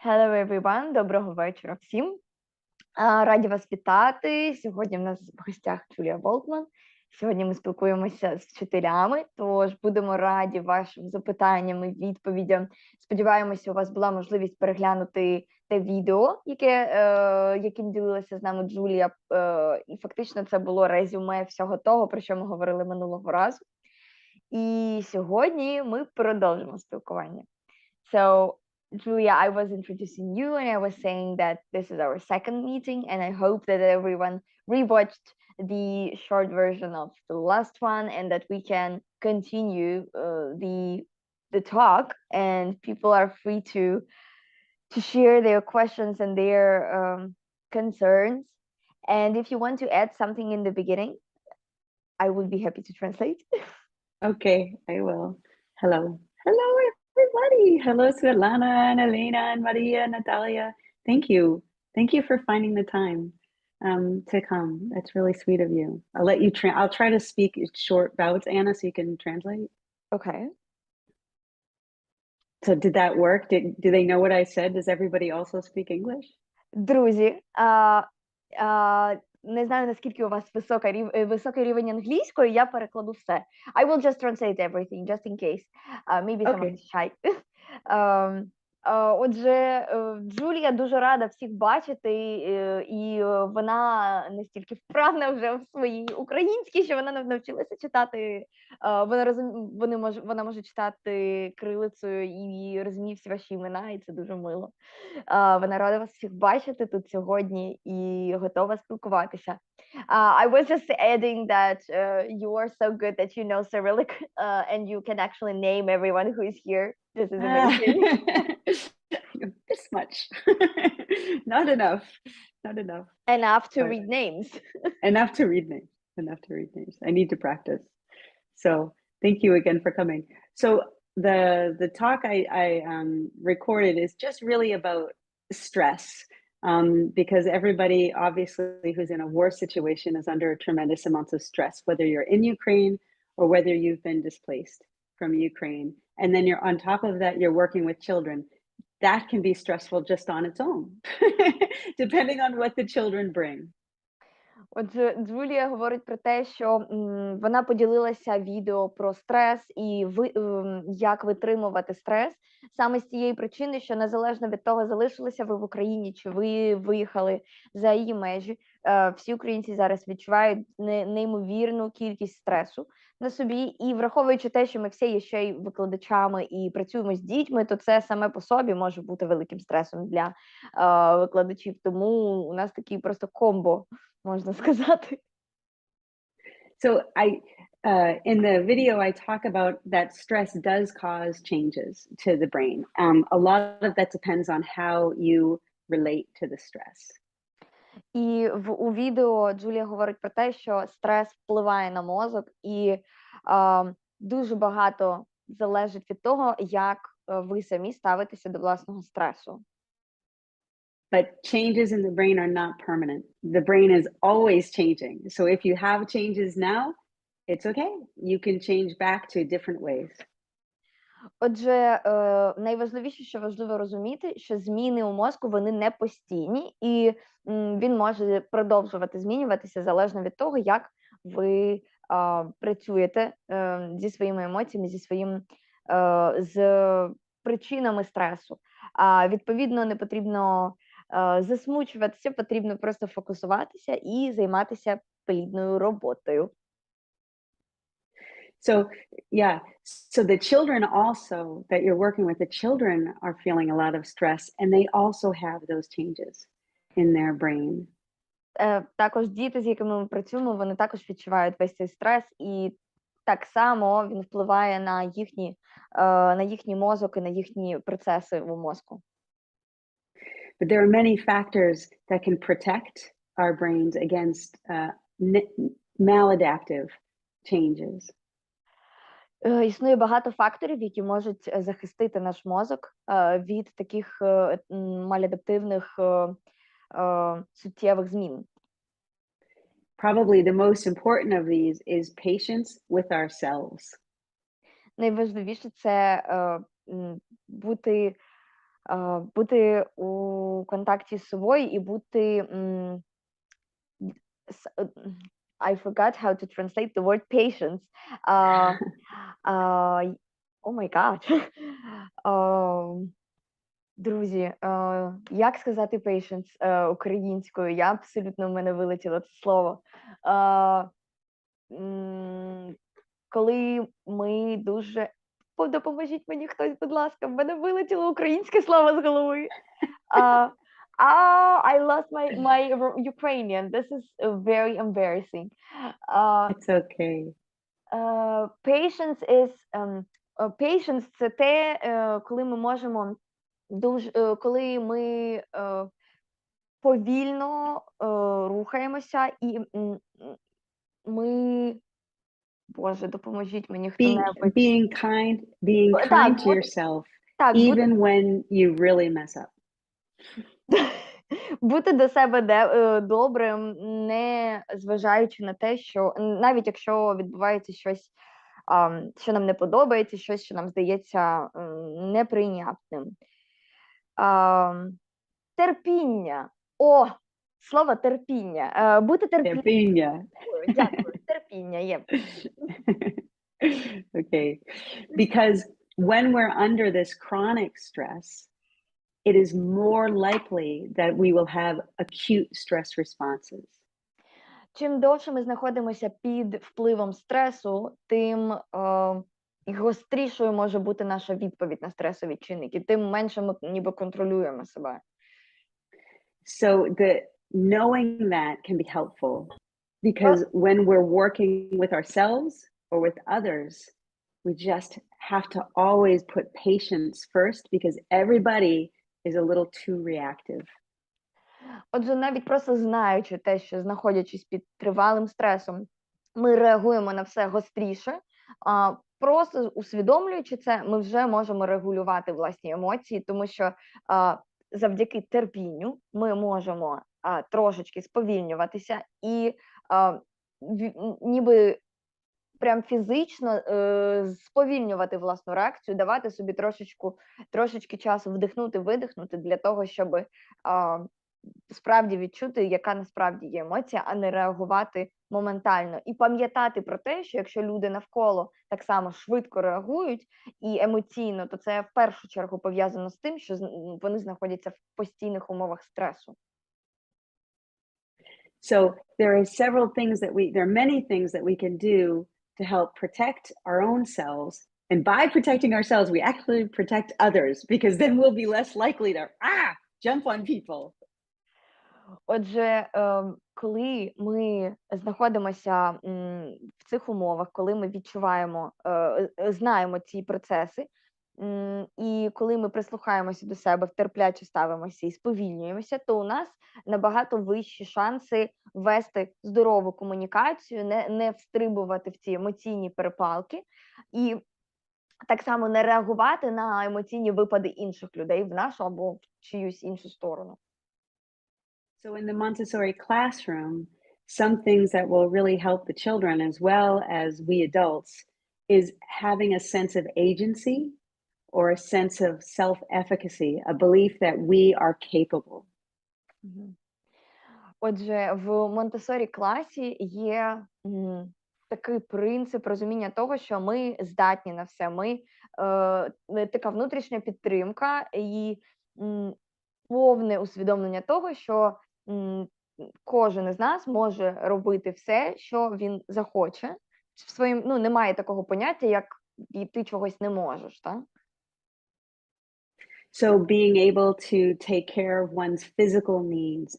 Hello everyone, доброго вечора всім. Раді вас вітати. Сьогодні в нас в гостях Джулія Волкман. Сьогодні ми спілкуємося з вчителями, тож будемо раді вашим запитанням і відповідям. Сподіваємося, у вас була можливість переглянути те відео, яким ділилася з нами Джулія. І фактично це було резюме всього того, про що ми говорили минулого разу. І сьогодні ми продовжимо спілкування. So, Julia, I was introducing you and I was saying that this is our second meeting, and I hope that everyone rewatched the short version of the last one and that we can continue the talk, and people are free to share their questions and their concerns. And if you want to add something in the beginning, I would be happy to translate. Okay, I will. Hello, everybody. Hello, Svetlana and Elena and Maria, Natalia. Thank you for finding the time to come. That's really sweet of you. I'll try to speak short bouts, Anna, so you can translate. Okay. So did that work? Do they know what I said? Does everybody also speak English? Друзі, не знаю, наскільки у вас високий рівень англійської, я перекладу все. I will just translate everything, just in case. Maybe someone is shy. Отже, Джулія дуже рада всіх бачити, і вона настільки вправна вже в своїй українській, що вона навчилася читати, вона може читати кирилицею і розуміє всі ваші імена, і це дуже мило. Вона рада вас всіх бачити тут сьогодні і готова спілкуватися. I was just adding that you are so good that you know Cyrillic and you can actually name everyone who is here. This is amazing. This much. Not enough. Enough to read names. Enough to read names. I need to practice. So thank you again for coming. So the talk I recorded is just really about stress, because everybody obviously who's in a war situation is under a tremendous amount of stress, whether you're in Ukraine or whether you've been displaced from Ukraine. And then you're on top of that, you're working with children. That can be stressful just on its own, depending on what the children bring. Отже, Джулія говорить про те, що вона поділилася відео про стрес і як витримувати стрес, саме з тієї причини, що незалежно від того, залишилися ви в Україні, чи ви виїхали за її межі, всі українці зараз відчувають неймовірну кількість стресу на собі, і враховуючи те, що ми всі є ще й викладачами і працюємо з дітьми, то це саме по собі може бути великим стресом для викладачів, тому у нас такий просто комбо, можна сказати. So in the video, I talk about that stress does cause changes to the brain. A lot of that depends on how you relate to the stress. І у відео Джулія говорить про те, що стрес впливає на мозок, і дуже багато залежить від того, як ви самі ставитеся до власного стресу. But changes in the brain are not permanent. The brain is always changing. So if you have changes now, it's okay. You can change back to different ways. Отже, найважливіше, що важливо розуміти, що зміни у мозку, вони не постійні, і він може продовжувати змінюватися залежно від того, як ви працюєте зі своїми емоціями, з причинами стресу. Відповідно, не потрібно засмучуватися, потрібно просто фокусуватися і займатися плідною роботою. So the children also that you're working with, the children are feeling a lot of stress, and they also have those changes in their brain. Також діти, з якими ми працюємо, вони також відчувають весь цей стрес, і так само він впливає на їхній мозок і на їхні процеси у мозку. But there are many factors that can protect our brains against maladaptive changes. Існує багато факторів, які можуть захистити наш мозок від таких маладаптивних суттєвих змін. Probably the most important of these is patience with ourselves. Найважливіше це бути бути у контакті з собою і бути I forgot how to translate the word patience. Oh my God. Друзі, як сказати patience українською? Я абсолютно, в мене вилетіло це слово. Коли ми дуже... Допоможіть мені хтось, будь ласка, в мене вилетіло українське слово з голови. I lost my Ukrainian. This is very embarrassing. It's okay. Patience is patience – це те, коли ми можемо коли ми повільно рухаємося і ми, Боже, допоможіть мені хто-небудь. Being kind to yourself, even when you really mess up. Бути до себе добрим, не зважаючи на те, що навіть якщо відбувається щось, що нам не подобається, щось, що нам здається неприйнятним. Терпіння. О, слово терпіння. Бути терпінням. Терпіння. Дякую, терпіння є. Okay. Because when we're under this chronic stress, it is more likely that we will have acute stress responses. Чим довше ми знаходимося під впливом стресу, тим гострішою може бути наша відповідь на стресові чинники, тим менше ми ніби контролюємо себе. So knowing that can be helpful, because when we're working with ourselves or with others, we just have to always put patience first, because everybody is a little too reactive. Отже, навіть просто знаючи те, що знаходячись під тривалим стресом, ми реагуємо на все гостріше, просто усвідомлюючи це, ми вже можемо регулювати власні емоції, тому що завдяки терпінню ми можемо трошечки сповільнюватися і ніби прям фізично сповільнювати власну реакцію, давати собі трошечки часу вдихнути, видихнути для того, щоб справді відчути, яка насправді є емоція, а не реагувати моментально. І пам'ятати про те, що якщо люди навколо так само швидко реагують і емоційно, то це в першу чергу пов'язано з тим, що вони знаходяться в постійних умовах стресу. So there are many things that we can do to help protect our own selves. And by protecting ourselves, we actually protect others, because then we'll be less likely to jump on people. Отже, коли ми знаходимося в цих умовах, коли ми відчуваємо, знаємо ці процеси, і коли ми прислухаємося до себе, терпляче ставимося і сповільнюємося, то у нас набагато вищі шанси вести здорову комунікацію, не встрибувати в ці емоційні перепалки і так само не реагувати на емоційні випади інших людей в нашу або в чиюсь іншу сторону. So in the Montessori classroom, some things that will really help the children as well as we adults is having a sense of agency or a sense of self-efficacy, a belief that we are capable. Отже, в Монтессорі класі є такий принцип розуміння того, що ми здатні на все. Така внутрішня підтримка і повне усвідомлення того, що кожен із нас може робити все, що він захоче. Немає такого поняття, як і ти чогось не можеш, так? So being able to take care of one's physical needs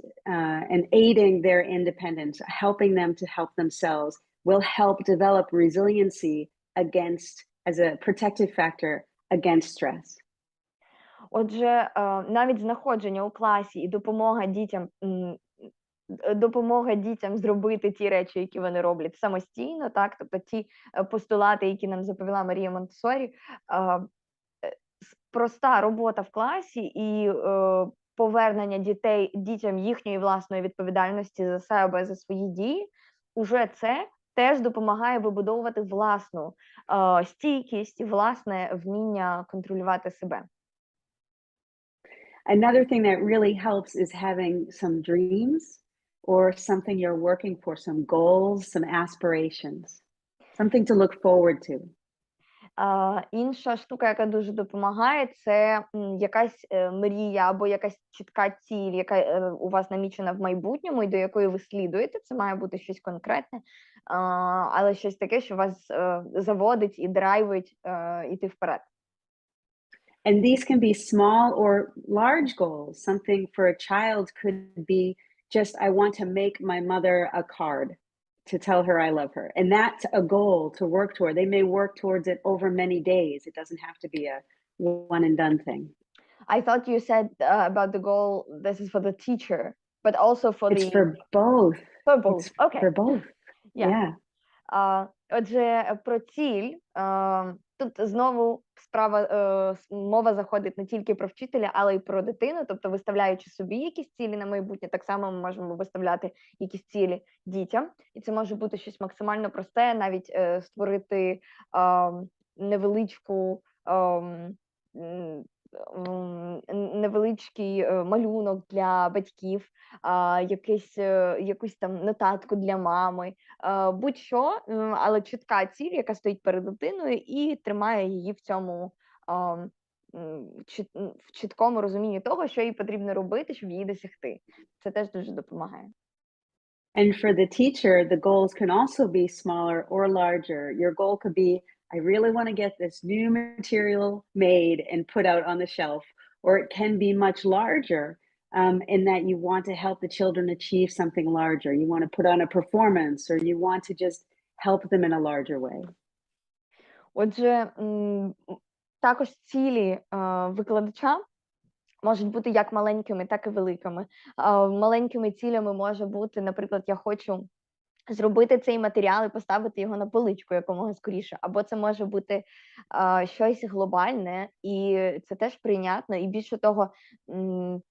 and aiding their independence, helping them to help themselves, will help develop resiliency as a protective factor against stress. Отже, навіть знаходження у класі і допомога дітям зробити ті речі, які вони роблять самостійно, так, тобто ті постулати, які нам заповіла Марія Монтессорі, проста робота в класі і повернення дітям їхньої власної відповідальності за себе, за свої дії, уже це теж допомагає вибудовувати власну стійкість і власне вміння контролювати себе. Another thing that really helps is having some dreams or something you're working for, some goals, some aspirations, something to look forward to. Інша штука, яка дуже допомагає, це якась мрія або якась чітка ціль, яка у вас намічена в майбутньому і до якої ви слідуєте. Це має бути щось конкретне, але щось таке, що вас заводить і драйвить іти вперед. And these can be small or large goals. Something for a child could be just, I want to make my mother a card to tell her I love her. And that's a goal to work toward. They may work towards it over many days. It doesn't have to be a one and done thing. I thought you said about the goal, this is for the teacher, but also for It's for both. For both, It's okay. For both. Yeah. Отже, про ціль, тут знову мова заходить не тільки про вчителя, але й про дитину, тобто виставляючи собі якісь цілі на майбутнє, так само ми можемо виставляти якісь цілі дітям, і це може бути щось максимально просте, навіть створити невеличкий малюнок для батьків, якусь там нотатку для мами, будь-що, але чітка ціль, яка стоїть перед дитиною і тримає її в цьому в чіткому розумінні того, що їй потрібно робити, щоб її досягти. Це теж дуже допомагає. And for the teacher, the goals can also be smaller or larger. Your goal could be, I really want to get this new material made and put out on the shelf, or it can be much larger in that you want to help the children achieve something larger. You want to put on a performance, or you want to just help them in a larger way. Отже, також цілі викладача можуть бути як маленькими, так і великими. Маленькими цілями може бути, наприклад, я хочу зробити цей матеріал і поставити його на поличку якомога скоріше. Або це може бути щось глобальне, і це теж прийнятно. І більше того,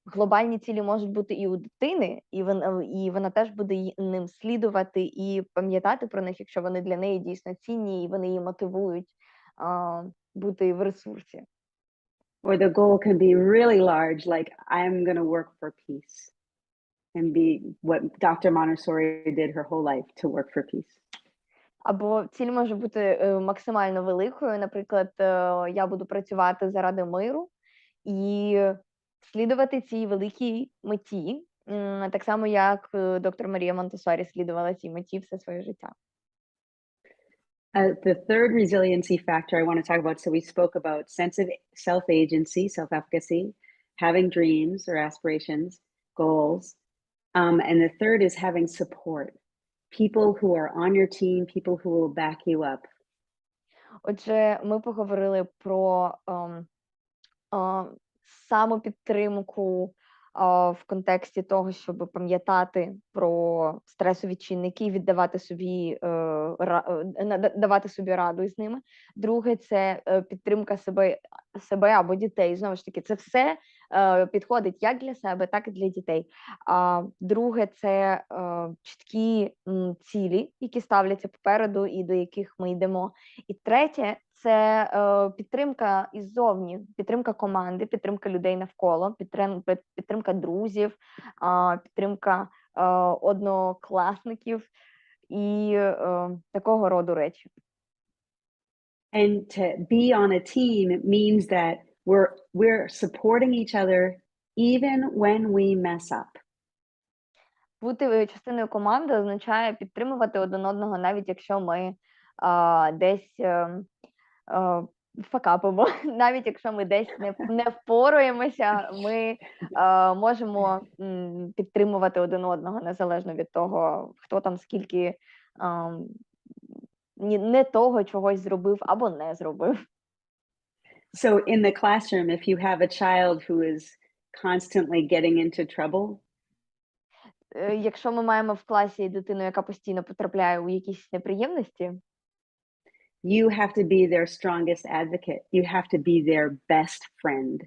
глобальні цілі можуть бути і у дитини, і вона теж буде ним слідувати і пам'ятати про них, якщо вони для неї дійсно цінні, і вони її мотивують бути в ресурсі. Or the goal can be really large, like I'm going to work for peace. And be what Dr. Montessori did her whole life, to work for peace. Або ціль може бути максимально великою. Наприклад, я буду працювати заради миру і слідувати цій великій меті, так само як доктор Марія Монтессорі слідувала цій меті все своє життя. The third resiliency factor I want to talk about, so we spoke about sense of self-agency, self-efficacy, having dreams or aspirations, goals. And the third is having support. People who are on your team, people who will back you up. Отже, ми поговорили про самопідтримку в контексті того, щоб пам'ятати про стресові чинники і давати собі раду із ними. Друге, це підтримка себе або дітей. Знову ж таки, це все підходить як для себе, так і для дітей. Друге, це чіткі цілі, які ставляться попереду і до яких ми йдемо. І третє, це підтримка іззовні, підтримка команди, підтримка людей навколо, підтримка друзів, підтримка однокласників і такого роду речі. And to be on a team means that we're supporting each other even when we mess up. Бути частиною команди означає підтримувати один одного, навіть якщо ми десь факапимо, навіть якщо ми десь не впораємося, ми можемо підтримувати один одного, незалежно від того, хто там скільки не того чогось зробив або не зробив. So in the classroom, if you have a child who is constantly getting into trouble, якщо ми маємо в класі дитину, яка постійно потрапляє у якісь неприємності, you have to be their strongest advocate. You have to be their best friend.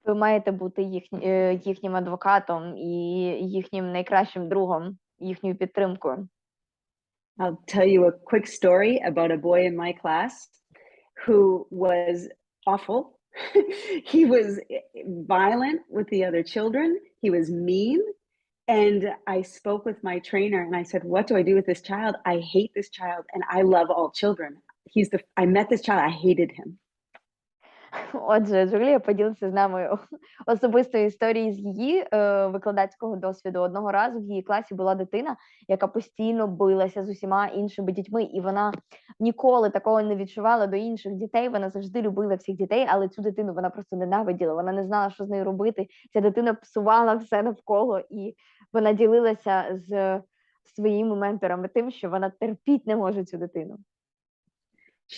Ви маєте бути їхнім адвокатом і їхнім найкращим другом, їхньою підтримкою. I'll tell you a quick story about a boy in my class who was awful He was violent with the other children. He was mean. And I spoke with my trainer and I said, what do I do with this child? I hate this child and I love all children. I met this child, I hated him. Отже, Джулія поділиться з нами особистою історією з її викладацького досвіду. Одного разу в її класі була дитина, яка постійно билася з усіма іншими дітьми, і вона ніколи такого не відчувала до інших дітей. Вона завжди любила всіх дітей, але цю дитину вона просто ненавиділа. Вона не знала, що з нею робити. Ця дитина псувала все навколо, і вона ділилася з своїми менторами тим, що вона терпіть не може цю дитину.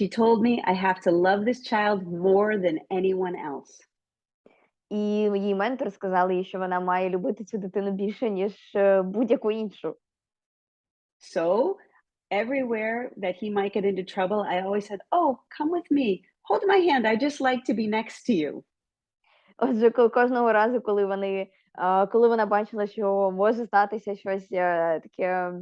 She told me I have to love this child more than anyone else. І її ментор сказали їй, що вона має любити цю дитину більше, ніж будь-яку іншу. So, everywhere that he might get into trouble, I always said, oh, come with me. Hold my hand. I just like to be next to you. Отже, кожного разу, коли вона бачила, що може статися щось таке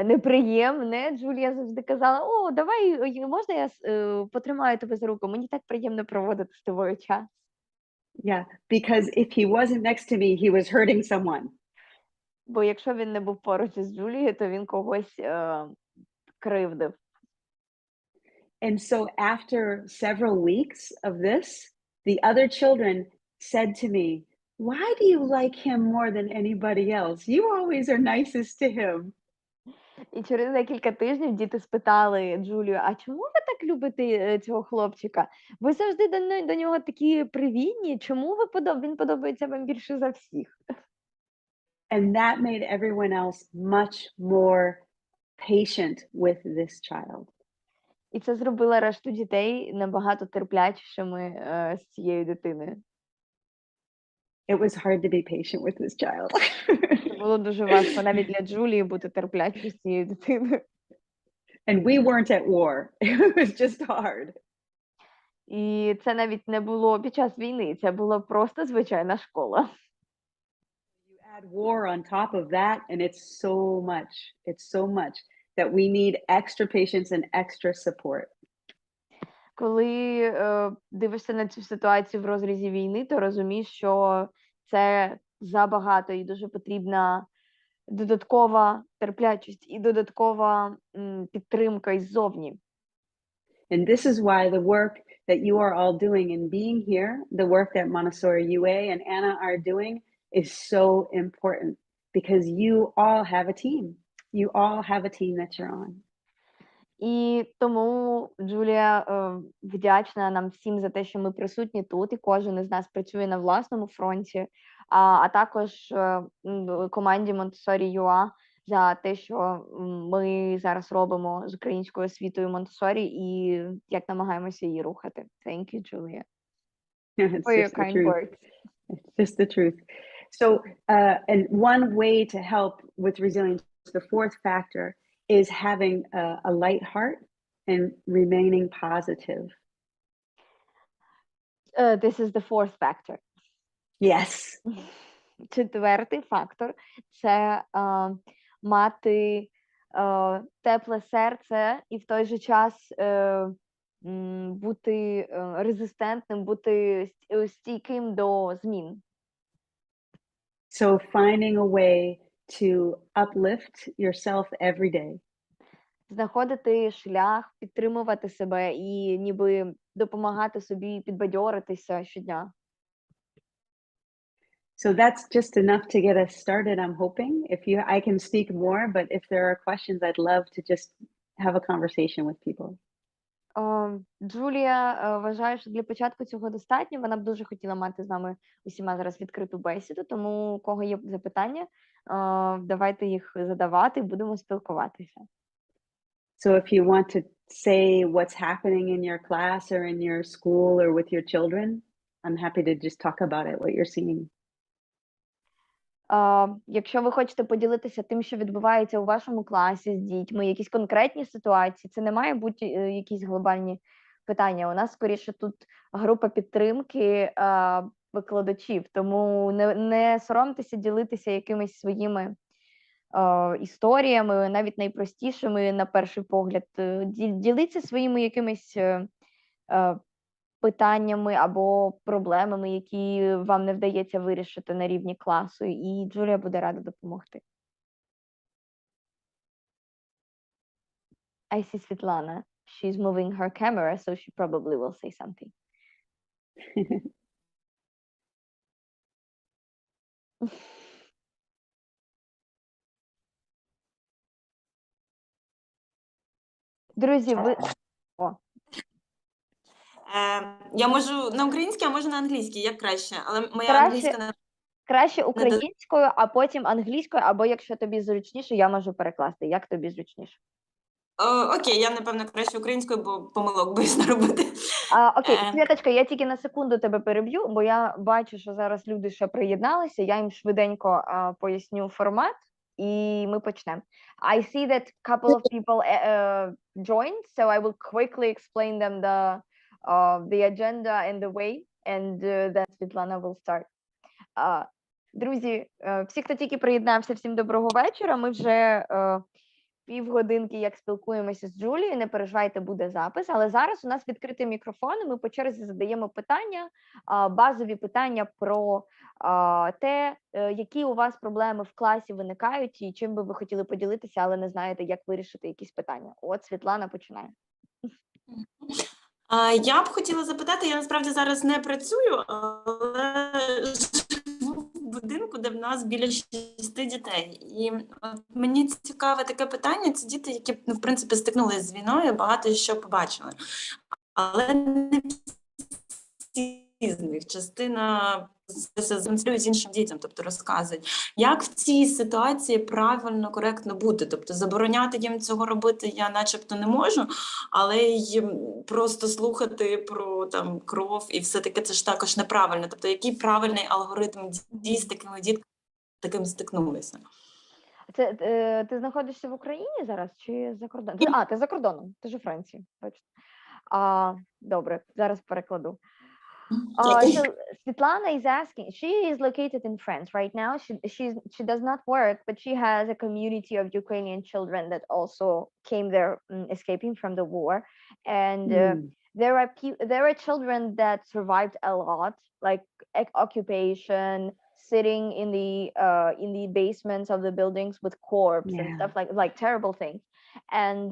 неприємне, Джулія завжди казала, о, давай, можна я потримаю тебе за руку? Мені так приємно проводити з тобою час. Yeah, because if he wasn't next to me, he was hurting someone. Бо якщо він не був поруч із Джулією, то він когось кривдив. And so after several weeks of this, the other children said to me, why do you like him more than anybody else? You always are nicest to him. І через декілька тижнів діти спитали Джулію, а чому ви так любите цього хлопчика? Ви завжди до нього такі привітні, чому він подобається вам більше за всіх? And that made everyone else much more patient with this child. І це зробило решту дітей набагато терплячішими з цією дитиною. It was hard to be patient with this child. Це було дуже важко навіть для Джулії бути терплячою з цією дитиною. And we weren't at war. It was just hard. І це навіть не було під час війни, це була просто звичайна школа. You add war on top of that, and it's so much that we need extra patience and extra support. Коли дивишся на цю ситуацію в розрізі війни, то розумієш, що це забагато і дуже потрібна додаткова терплячість і додаткова підтримка іззовні. And this is why the work that you are all doing in being here, the work that Montessori UA and Anna are doing is so important because you all have a team. You all have a team that you're on. І тому Джулія вдячна нам всім за те, що ми присутні тут, і кожен із нас працює на власному фронті, а також команді Montessori UA за те, що ми зараз робимо з українською освітою Монтессорі і як намагаємося її рухати. Thank you, Julia. It's For your just the kind truth. words. It's just the truth. So, and one way to help with resilience, the fourth factor, is having a light heart and remaining positive. This is the fourth factor. Yes. Четвертий фактор – це мати тепле серце і в той же час бути резистентним, бути стійким до змін. So finding a way to uplift yourself every day. Знаходити шлях, підтримувати себе і ніби допомагати собі підбадьоритися щодня. So that's just enough to get us started, I'm hoping. I can speak more, but if there are questions, I'd love to just have a conversation with people. Джулія вважає, що для початку цього достатньо. Вона б дуже хотіла мати з нами усіма зараз відкриту бесіду, тому у кого є запитання, давайте їх задавати, будемо спілкуватися. So if you want to say what's happening in your class or in your school or with your children, I'm happy to just talk about it, what you're seeing. Якщо ви хочете поділитися тим, що відбувається у вашому класі з дітьми, якісь конкретні ситуації, це не має бути якісь глобальні питання. У нас, скоріше, тут група підтримки викладачів, тому не соромтеся ділитися якимись своїми історіями, навіть найпростішими на перший погляд. Діліться своїми якимись питаннями або проблемами, які вам не вдається вирішити на рівні класу, і Джулія буде рада допомогти. I see Svetlana. She's moving her camera, so she probably will say something. Друзі, ви... О. Я можу на українській, а можу на англійській, як краще. Але моя англійська не... Краще українською, а потім англійською, або якщо тобі зручніше, я можу перекласти. Як тобі зручніше? Окей, я, напевно, краще українською, бо помилок боюсь не робити. Окей, Світочка, я тільки на секунду тебе переб'ю, бо я бачу, що зараз люди ще приєдналися, я їм швиденько поясню формат, і ми почнемо. I see that couple of people joined, so I will quickly explain them the agenda and the way, and then Svetlana will start. Друзі, всі, хто тільки приєднався, всім доброго вечора. Ми вже півгодинки, як спілкуємося з Джулією, не переживайте, буде запис, але зараз у нас відкритий мікрофон, і ми по черзі задаємо питання, базові питання про те, які у вас проблеми в класі виникають, і чим би ви хотіли поділитися, але не знаєте, як вирішити якісь питання. От, Світлана починає. Я б хотіла запитати, я насправді зараз не працюю, але живу в будинку, де в нас біля 6 дітей. І мені цікаве таке питання, це діти, які, в принципі, стикнулися з війною, багато що побачили. Але не всі з них, частина демонструють іншим дітям, тобто розказують, як в цій ситуації правильно, коректно бути. Тобто забороняти їм цього робити я начебто не можу, але й просто слухати про там кров і все-таки це ж також неправильно. Тобто який правильний алгоритм дій з такими дітками, таким стикнулися? Це ти знаходишся в Україні зараз чи за кордоном? Ти за кордоном, ти ж у Франції. Добре, зараз перекладу. So Svetlana is asking, she is located in France right now. She does not work, but she has a community of Ukrainian children that also came there escaping from the war. And there are children that survived a lot, like occupation, sitting in the basements of the buildings with corpses and stuff like terrible things. And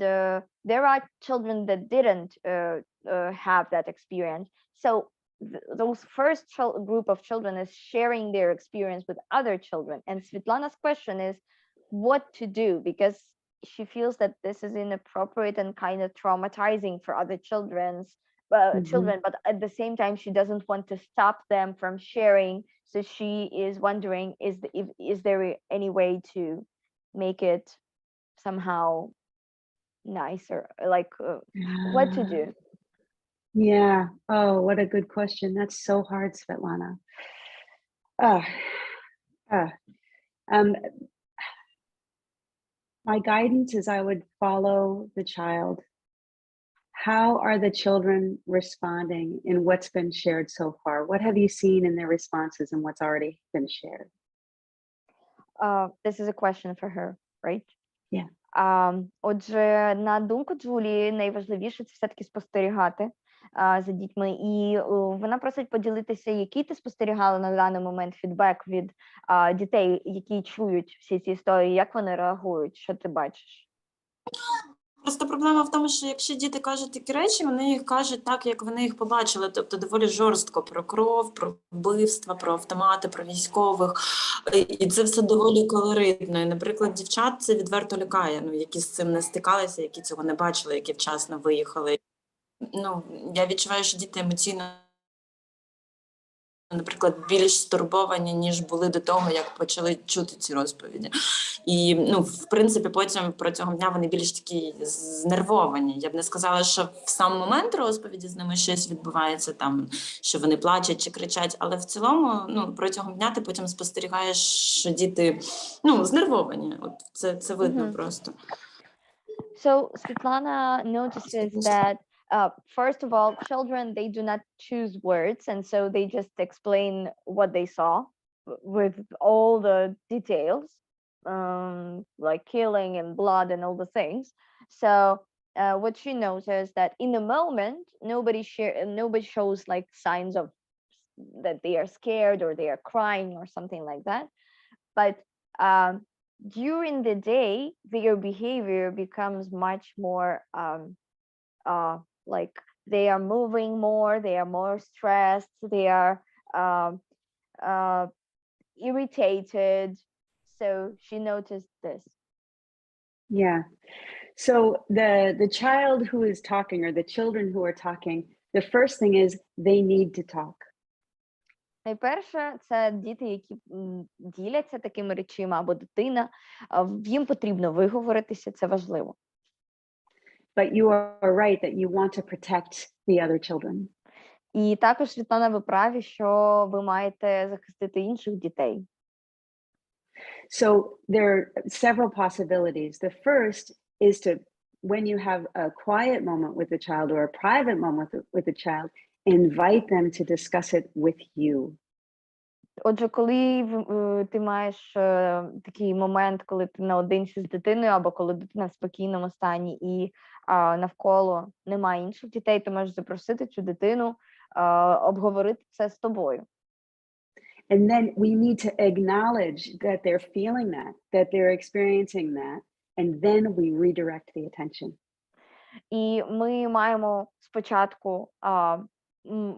there are children that didn't have that experience. So those first group of children is sharing their experience with other children. And Svetlana's question is what to do, because she feels that this is inappropriate and kind of traumatizing for other children, but at the same time, she doesn't want to stop them from sharing. So she is wondering, is there any way to make it somehow nicer, like what to do? Yeah. Oh, what a good question. That's so hard, Svetlana. My guidance is I would follow the child. How are the children responding in what's been shared so far? What have you seen in their responses and what's already been shared? This is a question for her, right? Yeah. Отже, на думку Джулії, найважливіше це все-таки спостерігати за дітьми. І вона просить поділитися, який ти спостерігала на даний момент фідбек від дітей, які чують всі ці історії, як вони реагують, що ти бачиш? Просто проблема в тому, що якщо діти кажуть такі речі, вони їх кажуть так, як вони їх побачили, тобто доволі жорстко про кров, про вбивства, про автомати, про військових, і це все доволі колоритно. І, наприклад, дівчат це відверто лякає, які з цим не стикалися, які цього не бачили, які вчасно виїхали. Я відчуваю, що діти емоційно, наприклад, більш стурбовані, ніж були до того, як почали чути ці розповіді. І, в принципі, потім протягом дня вони більш такі знервовані. Я б не сказала, що в сам момент розповіді з ними щось відбувається, там, що вони плачуть чи кричать, але в цілому, протягом дня ти потім спостерігаєш, що діти, знервовані. От це видно просто. So Svetlana notices that first of all, children, they do not choose words, and so they just explain what they saw with all the details, like killing and blood and all the things. So what she knows is that in the moment, nobody shows like signs of that they are scared or they are crying or something like that. But during the day, their behavior becomes much more like they are moving more, they are more stressed, they are irritated. So she noticed this. Yeah. So the child who is talking, or the children who are talking, the first thing is they need to talk. Найперше, це діти, які діляться такими речима, або дитина, їм потрібно виговоритися, це важливо. But you are right that you want to protect the other children. І також, Світлана, ви праві, що ви маєте захистити інших дітей. So there are several possibilities. The first is to, when you have a quiet moment with the child or a private moment with the child, invite them to discuss it with you. Отже, коли ти маєш такий момент, коли ти наодинці з дитиною, або коли дитина в спокійному стані і навколо немає інших дітей, ти можеш запросити цю дитину, обговорити це з тобою. And then we need to acknowledge that they're feeling that they're experiencing that, and then we redirect the attention. І ми маємо спочатку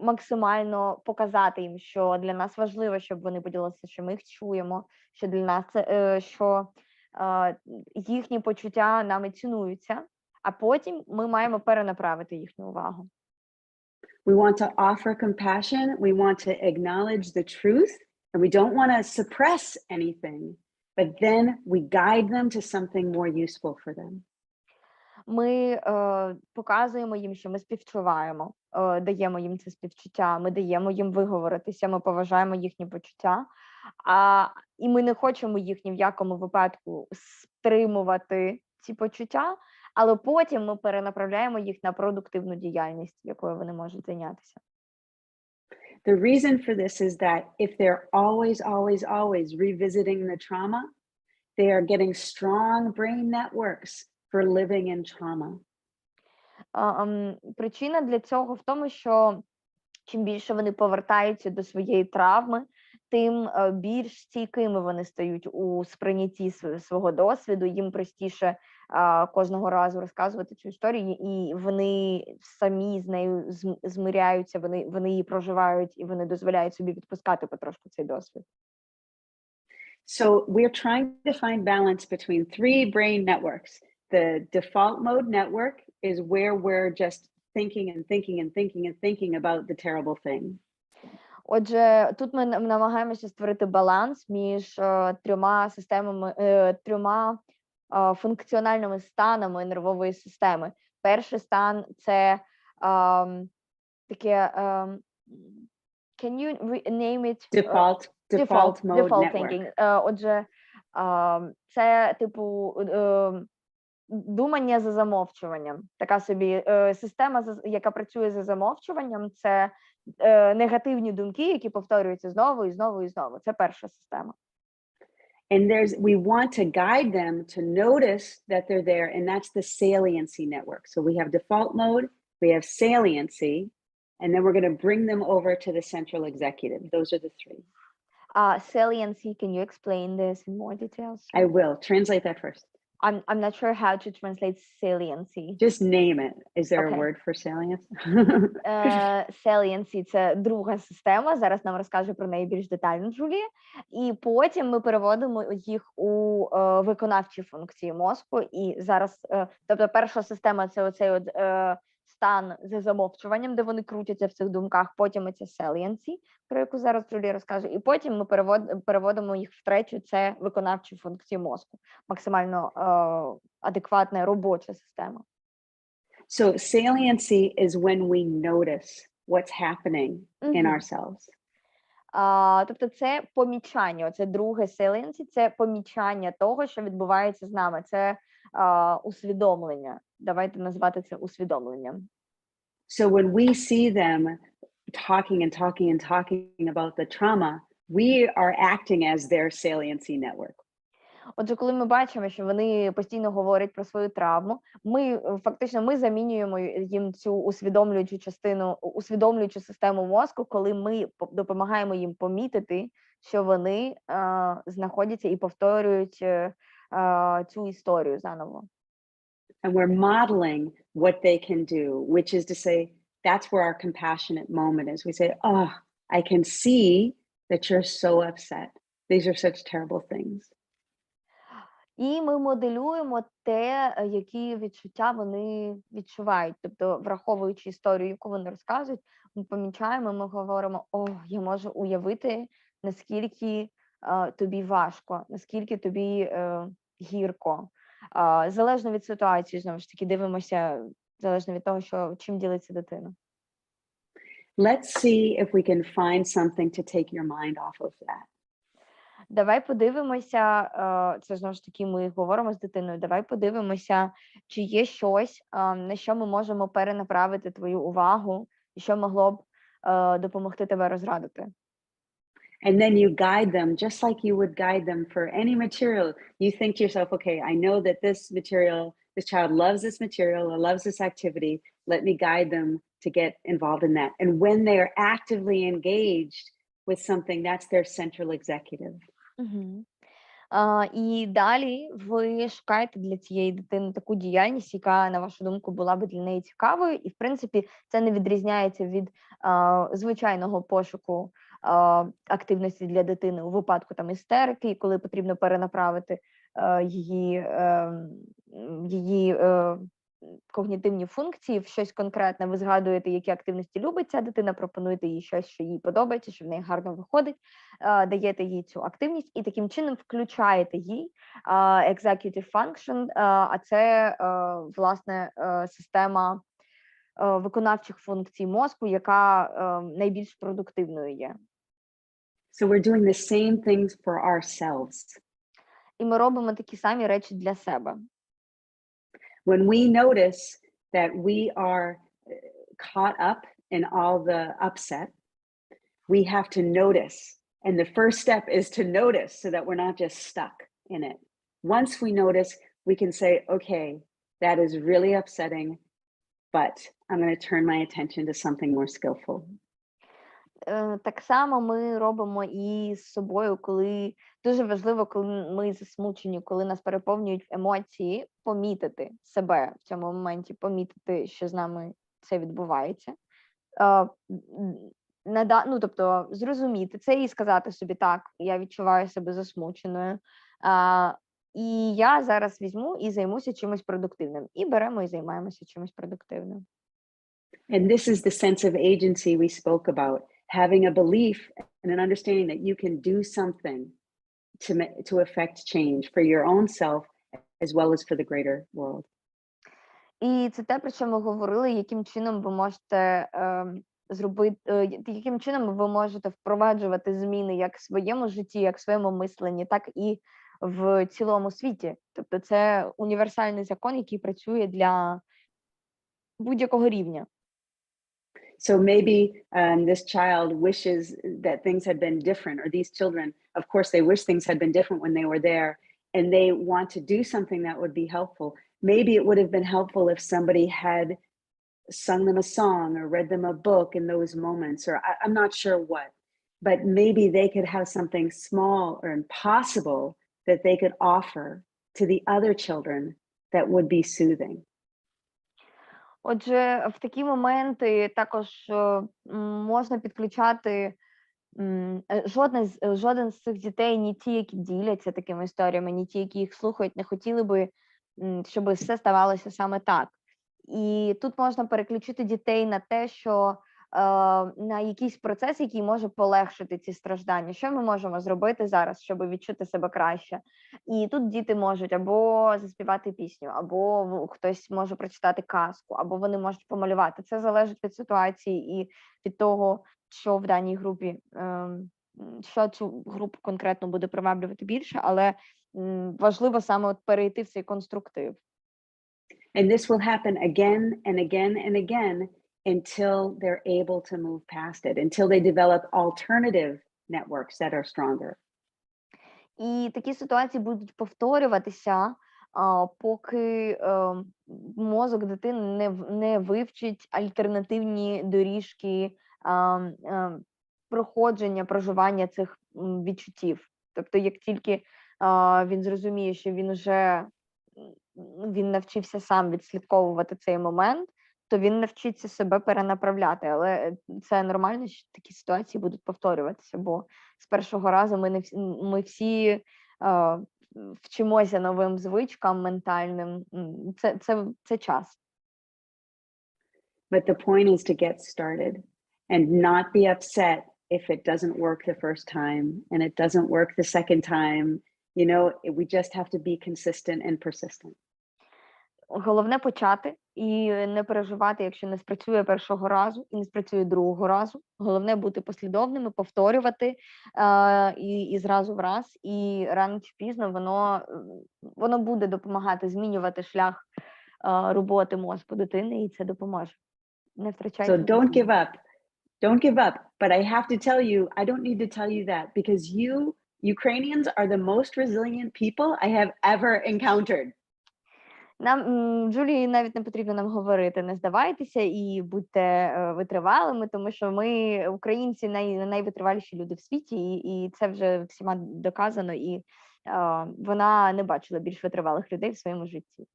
максимально показати їм, що для нас важливо, щоб вони поділилися, що ми їх чуємо, що для нас що їхні почуття нами цінуються, а потім ми маємо перенаправити їхню увагу. We want to offer compassion, we want to acknowledge the truth, and we don't want to suppress anything, but then we guide them to something more useful for them. Ми показуємо їм, що ми співчуваємо, даємо їм це співчуття, ми даємо їм виговоритися, ми поважаємо їхні почуття, і ми не хочемо їх ні в якому випадку стримувати ці почуття, але потім ми перенаправляємо їх на продуктивну діяльність, якою вони можуть зайнятися. The reason for this is that if they're always revisiting the trauma, they are getting strong brain networks for living in trauma. Причина для цього в тому, що чим більше вони повертаються до своєї травми, тим більш стійкими вони стають у сприйнятті свого досвіду, їм простіше кожного разу розказувати цю історію, і вони самі з нею змиряються, вони її проживають, і вони дозволяють собі відпускати потрошку цей досвід. So we're trying to find balance between three brain networks. The default mode network is where we're just thinking about the terrible thing. Отже, тут ми намагаємося створити баланс між трьома функціональними станами нервової системи. Перший стан – це таке, can you name it? Default mode network. Thinking. Отже, це типу думання за замовчуванням. Така собі система, яка працює за замовчуванням, це негативні думки, які повторюються знову і знову і знову. Це перша система. And we want to guide them to notice that they're there, and that's the saliency network. So we have default mode, we have saliency, and then we're going to bring them over to the central executive. Those are the three. Saliency, can you explain this in more details? I will. Translate that first. I'm not sure how to translate saliency. Just name it. Is there a word for salience? Saliency – це друга система. Зараз нам розкаже про неї більш детально Джулія. І потім ми переводимо їх у виконавчі функції мозку. І зараз, тобто перша система – це оцей от стан за замовчуванням, де вони крутяться в цих думках. Потім це saliency, про яку зараз Джулія розкаже. І потім ми переводимо їх в третю, це виконавчі функції мозку. Максимально адекватна робоча система. So saliency is when we notice what's happening in ourselves. Тобто це помічання, це друге saliency, це помічання того, що відбувається з нами, це усвідомлення. Давайте назвати це усвідомленням. So when we see them talking about the trauma, we are acting as their saliency network. Отже, коли ми бачимо, що вони постійно говорять про свою травму, ми замінюємо їм цю усвідомлюючу систему мозку, коли ми допомагаємо їм помітити, що вони знаходяться і повторюють цю історію заново. And we're modeling what they can do, which is to say, that's where our compassionate moment is. We say, oh, I can see that you're so upset. These are such terrible things. І ми моделюємо те, які відчуття вони відчувають. Тобто, враховуючи історію, яку вони розказують, ми помічаємо, ми говоримо, я можу уявити, наскільки тобі важко, наскільки тобі гірко. Залежно від ситуації, знову ж таки, дивимося, залежно від того, чим ділиться дитина. Let's see if we can find something to take your mind off of that. Давай подивимося, це знову ж таки ми говоримо з дитиною, давай подивимося, чи є щось, на що ми можемо перенаправити твою увагу, і що могло б допомогти тебе розрадити. And then you guide them just like you would guide them for any material. You think to yourself, okay, I know that this child loves this material or loves this activity. Let me guide them to get involved in that. And when they are actively engaged with something, that's their central executive. І далі ви шукаєте для цієї дитини таку діяльність, яка, на вашу думку, була би для неї цікавою. І, в принципі, це не відрізняється від звичайного пошуку активності для дитини у випадку там істерики, коли потрібно перенаправити її когнітивні функції в щось конкретне. Ви згадуєте, які активності любить ця дитина, пропонуєте їй щось, що їй подобається, що в неї гарно виходить, даєте їй цю активність і таким чином включаєте їй executive function, а це, власне, система виконавчих функцій мозку, яка найбільш продуктивною є. So we're doing the same things for ourselves. І ми робимо такі самі речі для себе. When we notice that we are caught up in all the upset, we have to notice. And the first step is to notice so that we're not just stuck in it. Once we notice, we can say, okay, that is really upsetting, but I'm going to turn my attention to something more skillful. Так само ми робимо і з собою, коли дуже важливо, коли ми засмучені, коли нас переповнюють емоції, помітити себе в цьому моменті, помітити, що з нами це відбувається. Тобто зрозуміти це і сказати собі, так, я відчуваю себе засмученою, і я зараз візьму і займуся чимось продуктивним. І беремо і займаємося чимось продуктивним. And this is the sense of agency we spoke about. Having a belief and an understanding that you can do something to affect change for your own self as well as for the greater world. І це те, про що ми говорили, яким чином ви можете яким чином ви можете впроваджувати зміни як в своєму житті, як в своєму мисленні, так і в цілому світі. Тобто це універсальний закон, який працює для будь-якого рівня. So maybe this child wishes that things had been different, or these children, of course, they wish things had been different when they were there, and they want to do something that would be helpful. Maybe it would have been helpful if somebody had sung them a song or read them a book in those moments, or I'm not sure what, but maybe they could have something small or impossible that they could offer to the other children that would be soothing. Отже, в такі моменти також можна підключати жоден з цих дітей, ні ті, які діляться такими історіями, ні ті, які їх слухають, не хотіли би, щоб все ставалося саме так. І тут можна переключити дітей на те, що на якийсь процес, який може полегшити ці страждання. Що ми можемо зробити зараз, щоб відчути себе краще? І тут діти можуть або заспівати пісню, або хтось може прочитати казку, або вони можуть помалювати. Це залежить від ситуації і від того, що в даній групі, що цю групу конкретно буде приваблювати більше, але важливо саме перейти в цей конструктив. And this will happen again and again and again until they're able to move past it, until they develop alternative networks that are stronger. І такі ситуації будуть повторюватися, поки мозок дитини не вивчить альтернативні доріжки проходження, проживання цих відчуттів. Тобто, як тільки він зрозуміє, що він навчився сам відслідковувати цей момент, то він навчиться себе перенаправляти. Але це нормально, що такі ситуації будуть повторюватися, бо з першого разу ми всі вчимося новим звичкам ментальним. Це час. But the point is to get started and not be upset if it doesn't work the first time and it doesn't work the second time. You know, we just have to be consistent and persistent. Головне почати і не переживати, якщо не спрацює першого разу і не спрацює другого разу. Головне бути послідовними, повторювати і зразу в раз. І рано чи пізно воно буде допомагати змінювати шлях роботи мозку дитини, і це допоможе. Не втрачайте. So don't give up. Don't give up. But I have to tell you, I don't need to tell you that because you, Ukrainians, are the most resilient people I have ever encountered. Джулії навіть не потрібно нам говорити, не здавайтеся і будьте витривалими, тому що ми, українці, найвитриваліші люди в світі, і це вже всіма доказано, і вона не бачила більш витривалих людей в своєму житті.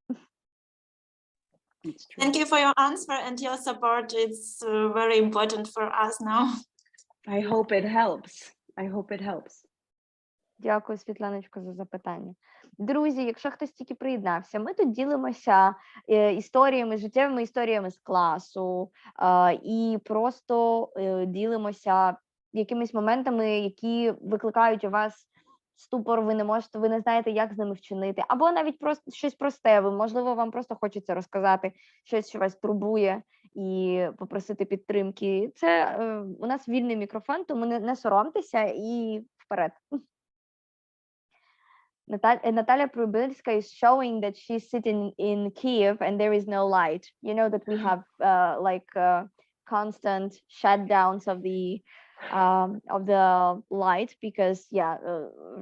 Thank you for your answer and your support. It's very important for us now. I hope it helps. I hope it helps. Дякую, Світланочко, за запитання. Друзі, якщо хтось тільки приєднався, ми тут ділимося історіями, життєвими історіями з класу і просто ділимося якимись моментами, які викликають у вас ступор, ви не знаєте, як з ними вчинити, або навіть просто щось просте, можливо, вам просто хочеться розказати щось, що вас турбує, і попросити підтримки. Це у нас вільний мікрофон, тому не соромтеся і вперед. Natalia Prubylska is showing that she's sitting in Kiev and there is no light. You know that we have constant shutdowns of the light because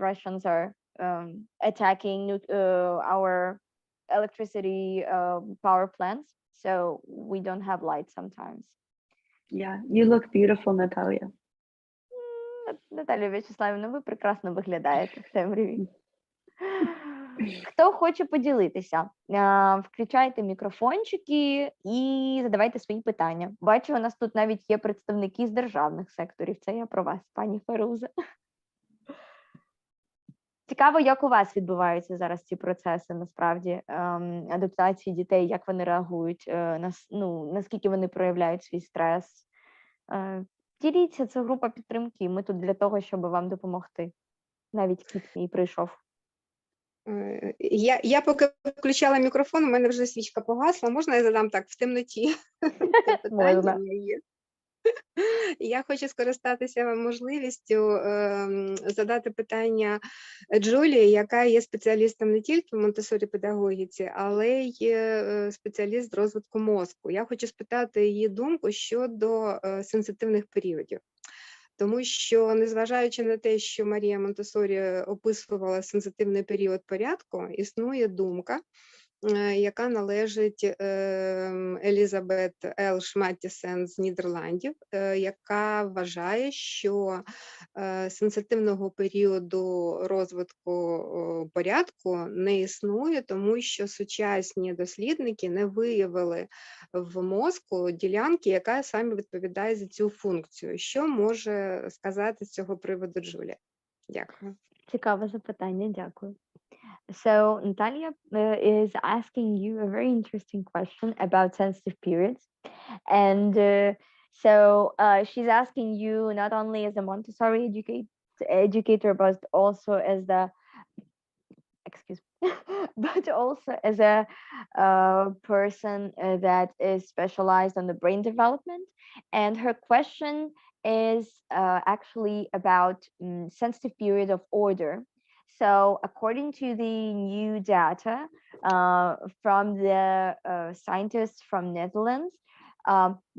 Russians are attacking our electricity power plants, so we don't have light sometimes. Yeah, you look beautiful, Natalia. Наталія В'ячеславівна, ви прекрасно виглядаєте в темряві. Хто хоче поділитися, включайте мікрофончики і задавайте свої питання. Бачу, у нас тут навіть є представники з державних секторів. Це я про вас, пані Феруза. Цікаво, як у вас відбуваються зараз ці процеси, насправді, адаптації дітей, як вони реагують, наскільки вони проявляють свій стрес. Діліться, це група підтримки, ми тут для того, щоб вам допомогти. Навіть кіт мій прийшов. Я поки включала мікрофон, у мене вже свічка погасла. Можна я задам так в темноті? Можна. Я хочу скористатися можливістю задати питання Джулії, яка є спеціалістом не тільки в Монтессорі-педагогіці, але й спеціаліст з розвитку мозку. Я хочу спитати її думку щодо сенситивних періодів. Тому що, незважаючи на те, що Марія Монтессорі описувала сенситивний період порядку, існує думка, яка належить Елізабет Л. Шматтісен з Нідерландів, яка вважає, що сенситивного періоду розвитку порядку не існує, тому що сучасні дослідники не виявили в мозку ділянки, яка саме відповідає за цю функцію. Що може сказати з цього приводу Джулія? Дякую. Цікаве запитання, дякую. So Natalia is asking you a very interesting question about sensitive periods, and she's asking you not only as a Montessori educator, but also as a person that is specialized on the brain development. And her question is actually about sensitive period of order. So according to the new data from the scientists from Netherlands,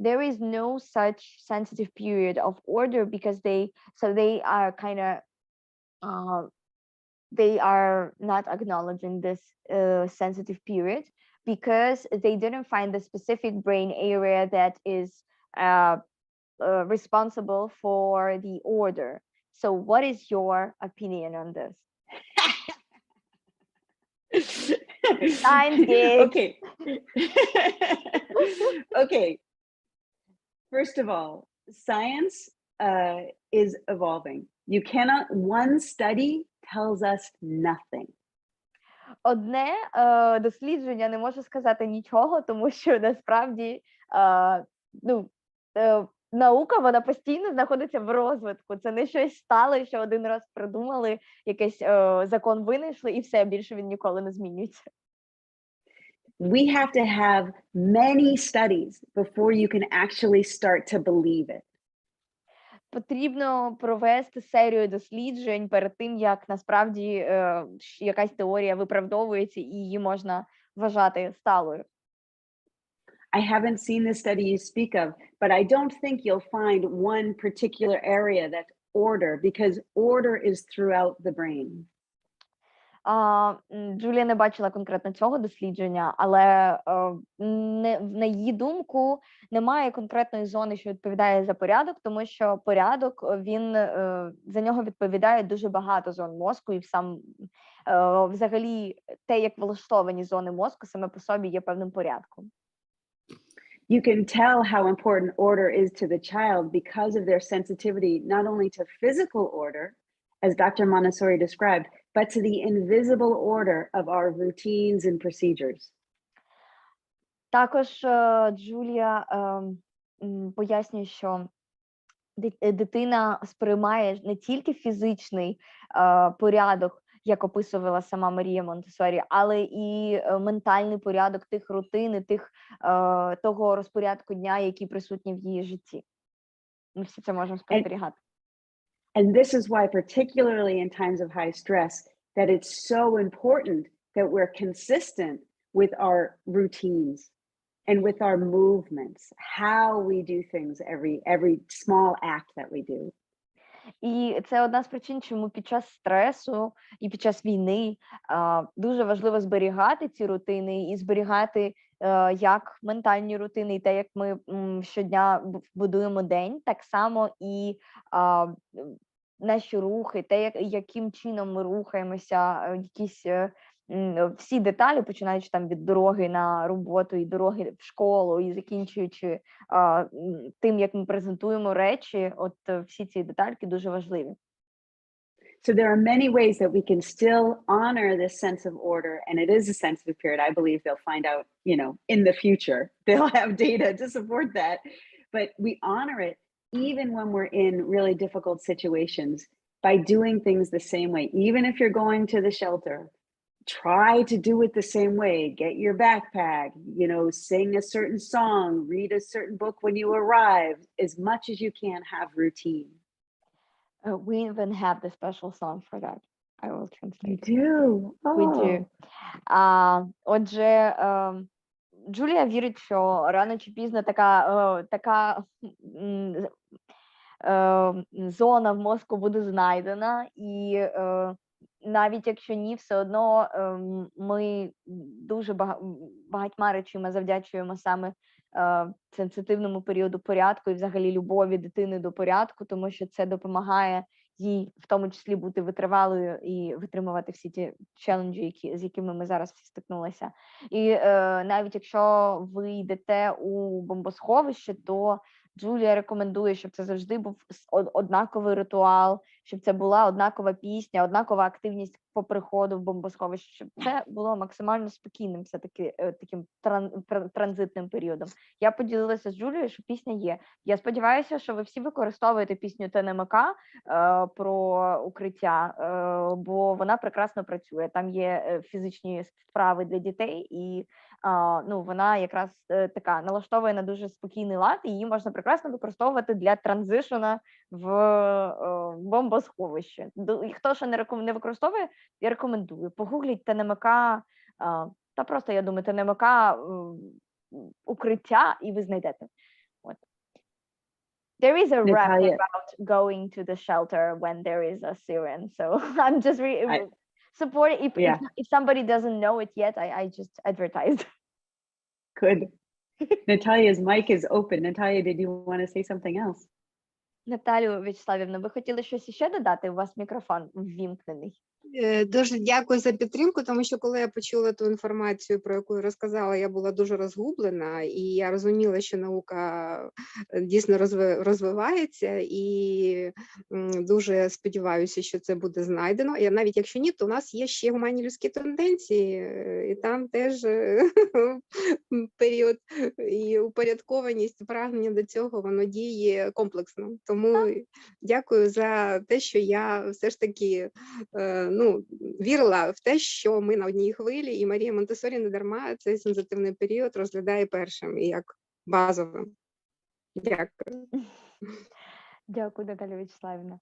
there is no such sensitive period of order because they are kind of they are not acknowledging this sensitive period because they didn't find the specific brain area that is responsible for the order. So what is your opinion on this? Science gigs. Okay. Okay. First of all, science is evolving. You cannot, one study tells us nothing. Одне дослідження не може сказати нічого, тому що насправді наука, вона постійно знаходиться в розвитку. Це не щось стало, що один раз придумали, якийсь закон винайшли, і все, більше він ніколи не змінюється. We have to have many studies before you can actually start to believe it. Потрібно провести серію досліджень перед тим, як насправді якась теорія виправдовується і її можна вважати сталою. I haven't seen the study you speak of, but I don't think you'll find one particular area that's order, because order is throughout the brain. Джулія не бачила конкретно цього дослідження, але на її думку немає конкретної зони, що відповідає за порядок, тому що порядок, він за нього відповідає дуже багато зон мозку, і взагалі те, як влаштовані зони мозку, саме по собі є певним порядком. You can tell how important order is to the child because of their sensitivity, not only to physical order, as Dr. Montessori described, but to the invisible order of our routines and procedures. Також Джулія пояснює, що дитина сприймає не тільки фізичний порядок, як описувала сама Марія Монтессорі, але і ментальний порядок тих рутин, того розпорядку дня, який присутній в її житті. Ми всі це можемо спостерігати. And this is why, particularly in times of high stress, that it's so important that we're consistent with our routines and with our movements, how we do things, every small act that we do. І це одна з причин, чому під час стресу і під час війни дуже важливо зберігати ці рутини і зберігати як ментальні рутини, і те, як ми щодня будуємо день, так само і наші рухи, те, яким чином ми рухаємося, якісь всі деталі, починаючи там від дороги на роботу і дороги в школу, і закінчуючи тим, як ми презентуємо речі, от всі ці детальки дуже важливі. So there are many ways that we can still honor this sense of order, and it is a sensitive period. I believe they'll find out, in the future. They'll have data to support that, but we honor it even when we're in really difficult situations by doing things the same way. Even if you're going to the shelter, try to do it the same way. Get your backpack, sing a certain song, read a certain book when you arrive. As much as you can, have routine. We even have the special song for that. I will translate. You do? Oh. We do. Отже, Джулія вірить, що рано чи пізно така зона в мозку буде знайдена, і навіть якщо ні, все одно ми дуже багатьма речами завдячуємо саме сенситивному періоду порядку і взагалі любові дитини до порядку, тому що це допомагає їй в тому числі бути витривалою і витримувати всі ті челенджі, з якими ми зараз всі стикнулися. І навіть якщо ви йдете у бомбосховище, то Джулія рекомендує, щоб це завжди був однаковий ритуал, щоб це була однакова пісня, однакова активність по приходу в бомбосховище, щоб це було максимально спокійним, все-таки таким транзитним періодом. Я поділилася з Джулією, що пісня є. Я сподіваюся, що ви всі використовуєте пісню ТНМК про укриття, бо вона прекрасно працює. Там є фізичні вправи для дітей, і вона якраз така налаштовує на дуже спокійний лад, і її можна прекрасно використовувати для транзишена в бомбосховище. І хто ще не використовує, я рекомендую. Погугліть ТНМК, та просто, я думаю, ТНМК укриття, і ви знайдете. От. There is a rap about going to the shelter when there is a siren, so I'm just support if, Yeah. if somebody doesn't know it yet, I just advertised. Good. Natalia's mic is open. Natalia, did you want to say something else? Наталю Вячеславівна, ви хотіли щось ще додати? У вас мікрофон ввімкнений. Дуже дякую за підтримку, тому що коли я почула ту інформацію, про яку я розказала, я була дуже розгублена, і я розуміла, що наука дійсно розвивається, і дуже сподіваюся, що це буде знайдено. І навіть якщо ні, то у нас є ще гуманні людські тенденції, і там теж період і упорядкованість, прагнення до цього, воно діє комплексно. Тому дякую за те, що я все ж таки вірила в те, що ми на одній хвилі, і Марія Монтессорі не дарма цей сенситивний період розглядає першим і як базовим. Дякую. Дякую, Наталія Вячеславівна.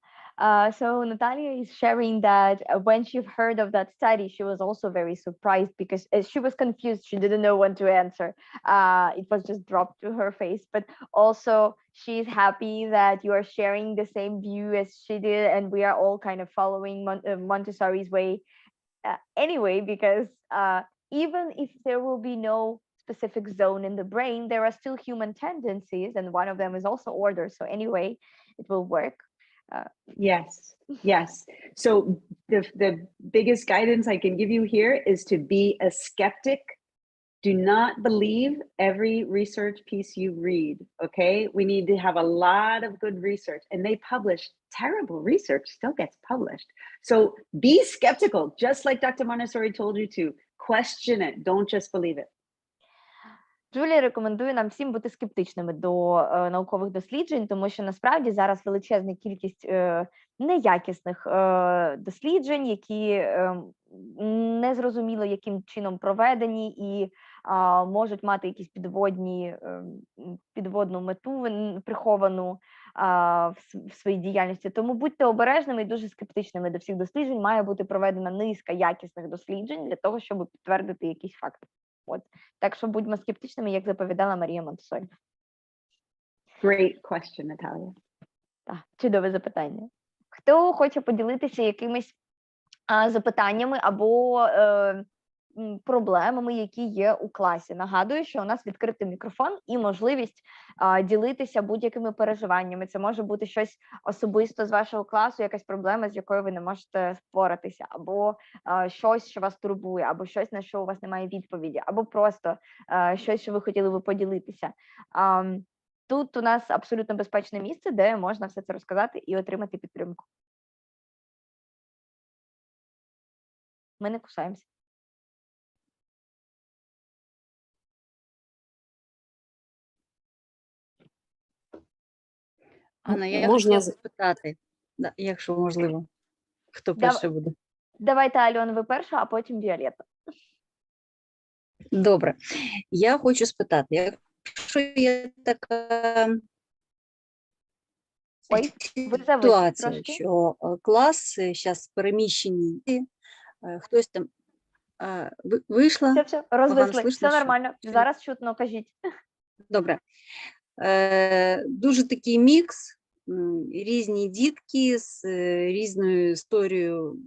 So Natalia is sharing that when she heard of that study, she was also very surprised because she was confused. She didn't know when to answer. It was just dropped to her face. But also she's happy that you are sharing the same view as she did, and we are all kind of following Montessori's way anyway, because even if there will be no specific zone in the brain, there are still human tendencies, and one of them is also order. So anyway, it will work. Yes. So the biggest guidance I can give you here is to be a skeptic. Do not believe every research piece you read, okay? We need to have a lot of good research, and they publish terrible research, still gets published. So be skeptical, just like Dr. Montessori told you to. Question it, don't just believe it. Джулія рекомендує нам всім бути скептичними до наукових досліджень, тому що насправді зараз величезна кількість неякісних досліджень, які не зрозуміло, яким чином проведені, і можуть мати якісь підводну мету приховану в своїй діяльності. Тому будьте обережними і дуже скептичними до всіх досліджень. Має бути проведена низка якісних досліджень для того, щоб підтвердити якісь факти. От. Так що будьмо скептичними, як заповідала Марія Монтессорі. Great question, Natalia. Так, чудове запитання. Хто хоче поділитися якимись запитаннями або проблемами, які є у класі? Нагадую, що у нас відкритий мікрофон і можливість ділитися будь-якими переживаннями. Це може бути щось особисто з вашого класу, якась проблема, з якою ви не можете впоратися, або щось, що вас турбує, або щось, на що у вас немає відповіді, або просто щось, що ви хотіли би поділитися. Тут у нас абсолютно безпечне місце, де можна все це розказати і отримати підтримку. Ми не кусаємося. Анна, я Можна хотіла запитати, якщо можливо, хто перший буде. Давайте, Альона, ви перша, а потім Віолетта. Добре. Я хочу спитати, якщо є така ситуація, трошки. що клас зараз переміщений, хтось там вийшла. Все, розвисли, слышно, все що? нормально. Зараз чутно, кажіть. Добре. Дуже такий мікс, різні дітки з різною історією,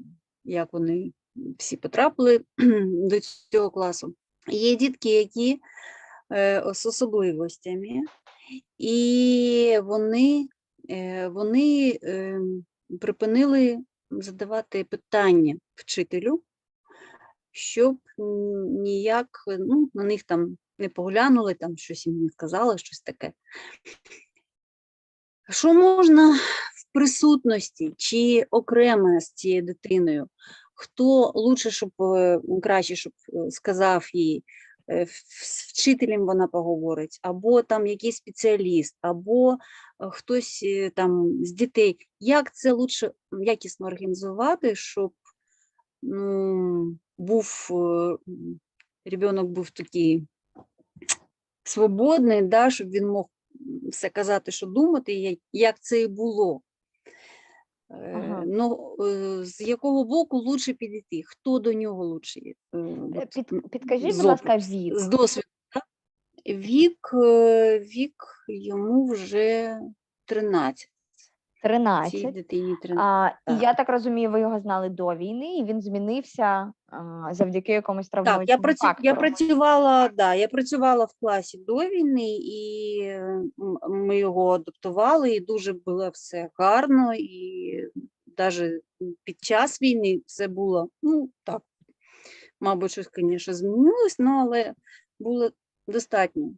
як вони всі потрапили до цього класу. Є дітки, які з особливостями, і вони припинили задавати питання вчителю, щоб ніяк на них там не поглянули, там щось їм не сказали, щось таке. Що можна в присутності чи окремо з цією дитиною? Хто краще, щоб сказав їй, з вчителем вона поговорить, або там якийсь спеціаліст, або хтось там з дітей. Як це лучше якісно організувати, щоб ребенок був такий свободний, да, щоб він мог все казати, що думати, як це і було. Ага. З якого боку лучше підійти? Хто до нього лучше? Підкажіть, будь ласка, вік. З досвіду. Да? Вік йому вже 13. Цій 13. дитині 13. І я так розумію, ви його знали до війни, і він змінився завдяки якомусь Так, травмуючому я фактору. я працювала в класі до війни, і ми його адаптували, і дуже було все гарно, і навіть під час війни все було, ну, так, мабуть, щось, звісно, змінилось, але було достатньо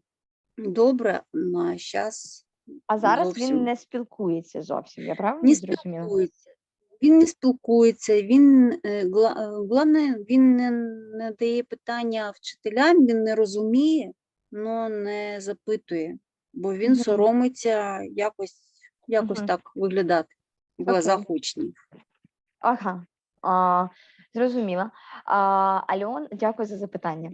добре на час. А зараз зовсім. він не спілкується зовсім, я правильно Не зрозуміла? спілкується. Він не спілкується, він, головне, він не дає питання вчителям, він не розуміє, але не запитує, бо він Мгм. соромиться якось Мгм. так виглядати в глазах Окей. учнів. Ага, зрозуміла. Дякую за запитання.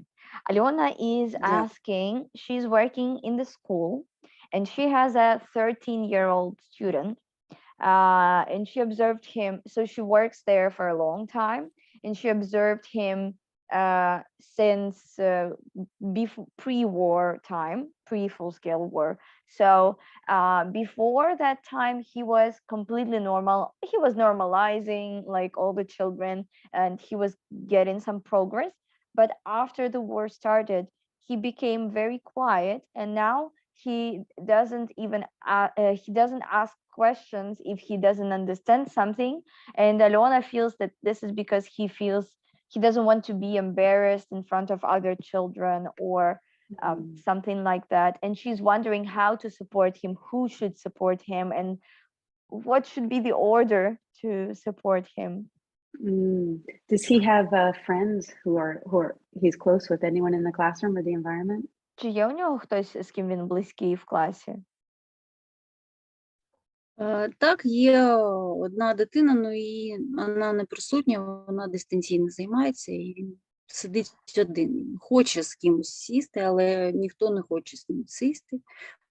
Альона is Дякую. asking, she's working in the school, and she has a 13-year-old student, and she observed him, so she works there for a long time, and she observed him since pre-war time, pre-full-scale war. So before that time, he was completely normal. He was normalizing like all the children, and he was getting some progress. But after the war started, he became very quiet, and now he doesn't ask questions if he doesn't understand something. And Alona feels that this is because he doesn't want to be embarrassed in front of other children or something like that. And she's wondering how to support him, who should support him, and what should be the order to support him. Does he have friends who are he's close with? Anyone in the classroom or the environment? Чи є у нього хтось, з ким він близький в класі? Так, є одна дитина, і вона не присутня, вона дистанційно займається, і він сидить один. Він хоче з кимось сісти, але ніхто не хоче з ним сісти,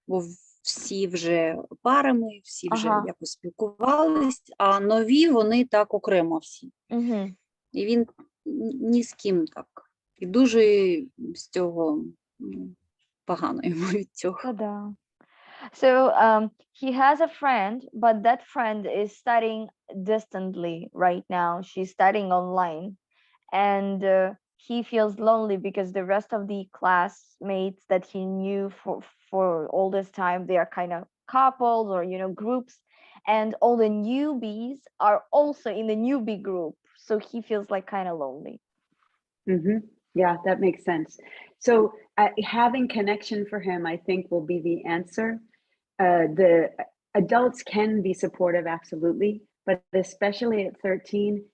бо всі вже парами, всі вже якось спілкувались, а нові вони так окремо всі. Угу. І він ні з ким так. І дуже з цього погано йому від цього. Да. So he has a friend, but that friend is studying distantly right now. She's studying online, and he feels lonely because the rest of the classmates that he knew for all this time, they are kind of couples or groups, and all the newbies are also in the newbie group. So he feels like kind of lonely. Mm-hmm. Yeah, that makes sense. So having connection for him, I think, will be the answer. The adults can be supportive, absolutely, but especially at 13,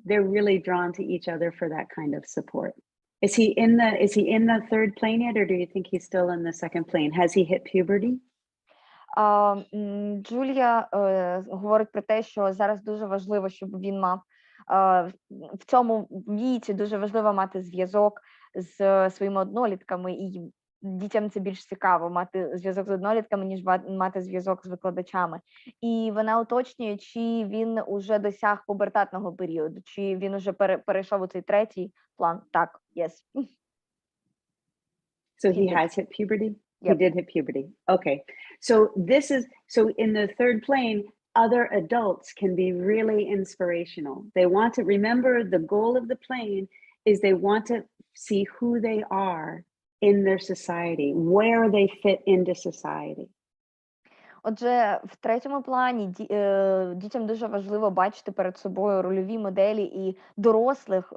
they're really drawn to each other for that kind of support. Is he in the third plane yet, or do you think he's still in the second plane? Has he hit puberty? Джулія говорить про те, що зараз дуже важливо, щоб він мав в цьому віці дуже важливо мати зв'язок з своїми однолітками, і дітям це більш цікаво мати зв'язок з однолітками, ніж мати зв'язок з викладачами. І вона уточнює, чи він уже досяг пубертатного періоду, чи він уже перейшов у цей третій план. Так, yes. So he has hit puberty? Yep. He did hit puberty. Okay. So in the third plane, other adults can be really inspirational. They want to remember the goal of the plane is they want to see who they are in their society, where they fit into society. Отже, в третьому плані дітям дуже важливо бачити перед собою рольові моделі і дорослих,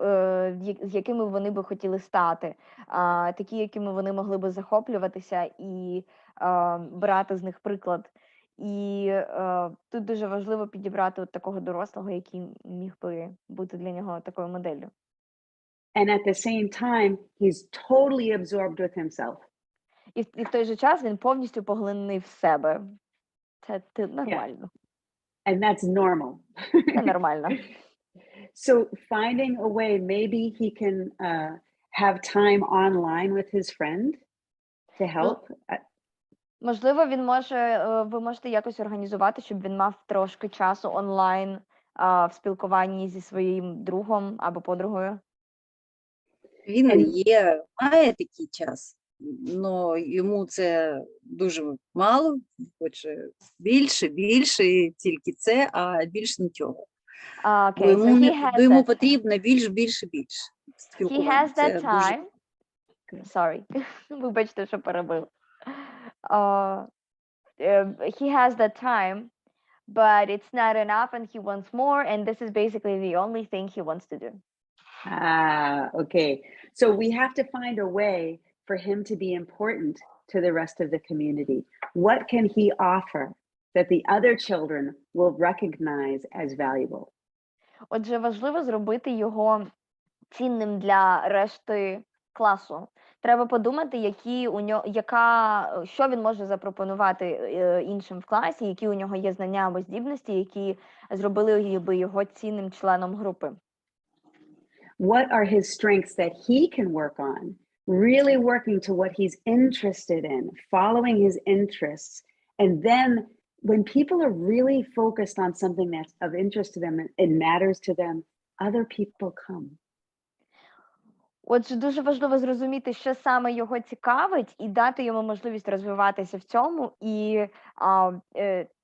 з якими вони би хотіли стати, такі, якими вони могли би захоплюватися і брати з них приклад. І тут дуже важливо підібрати от такого дорослого, який міг би бути для нього такою моделлю. And at the same time, he's totally absorbed with himself. І в той же час він повністю поглинений в себе. Це нормально. And that's normal. Це нормально. So finding a way, maybe he can have time online with his friend to help. Можливо, ви можете якось організувати, щоб він мав трошки часу онлайн в спілкуванні зі своїм другом або подругою. Він має такий час. но йому це дуже мало, хоче більше, і тільки це, а більш нічого. Бо Okay, so йому потрібно більше. he Спілкування. has Це that дуже time. Sorry, вибачте, що перебив. He has that time, but it's not enough and he wants more, and this is basically the only thing he wants to do. Okay. So we have to find a way for him to be important to the rest of the community. What can he offer that the other children will recognize as valuable? Отже, важливо зробити його цінним для решти класу. Треба подумати, що він може запропонувати іншим в класі, які у нього є знання або здібності, які зробили би його цінним членом групи. What are his strengths that he can work on, really working to what he's interested in, following his interests, and then when people are really focused on something that's of interest to them and matters to them, other people come. Отже, дуже важливо зрозуміти, що саме його цікавить, і дати йому можливість розвиватися в цьому, і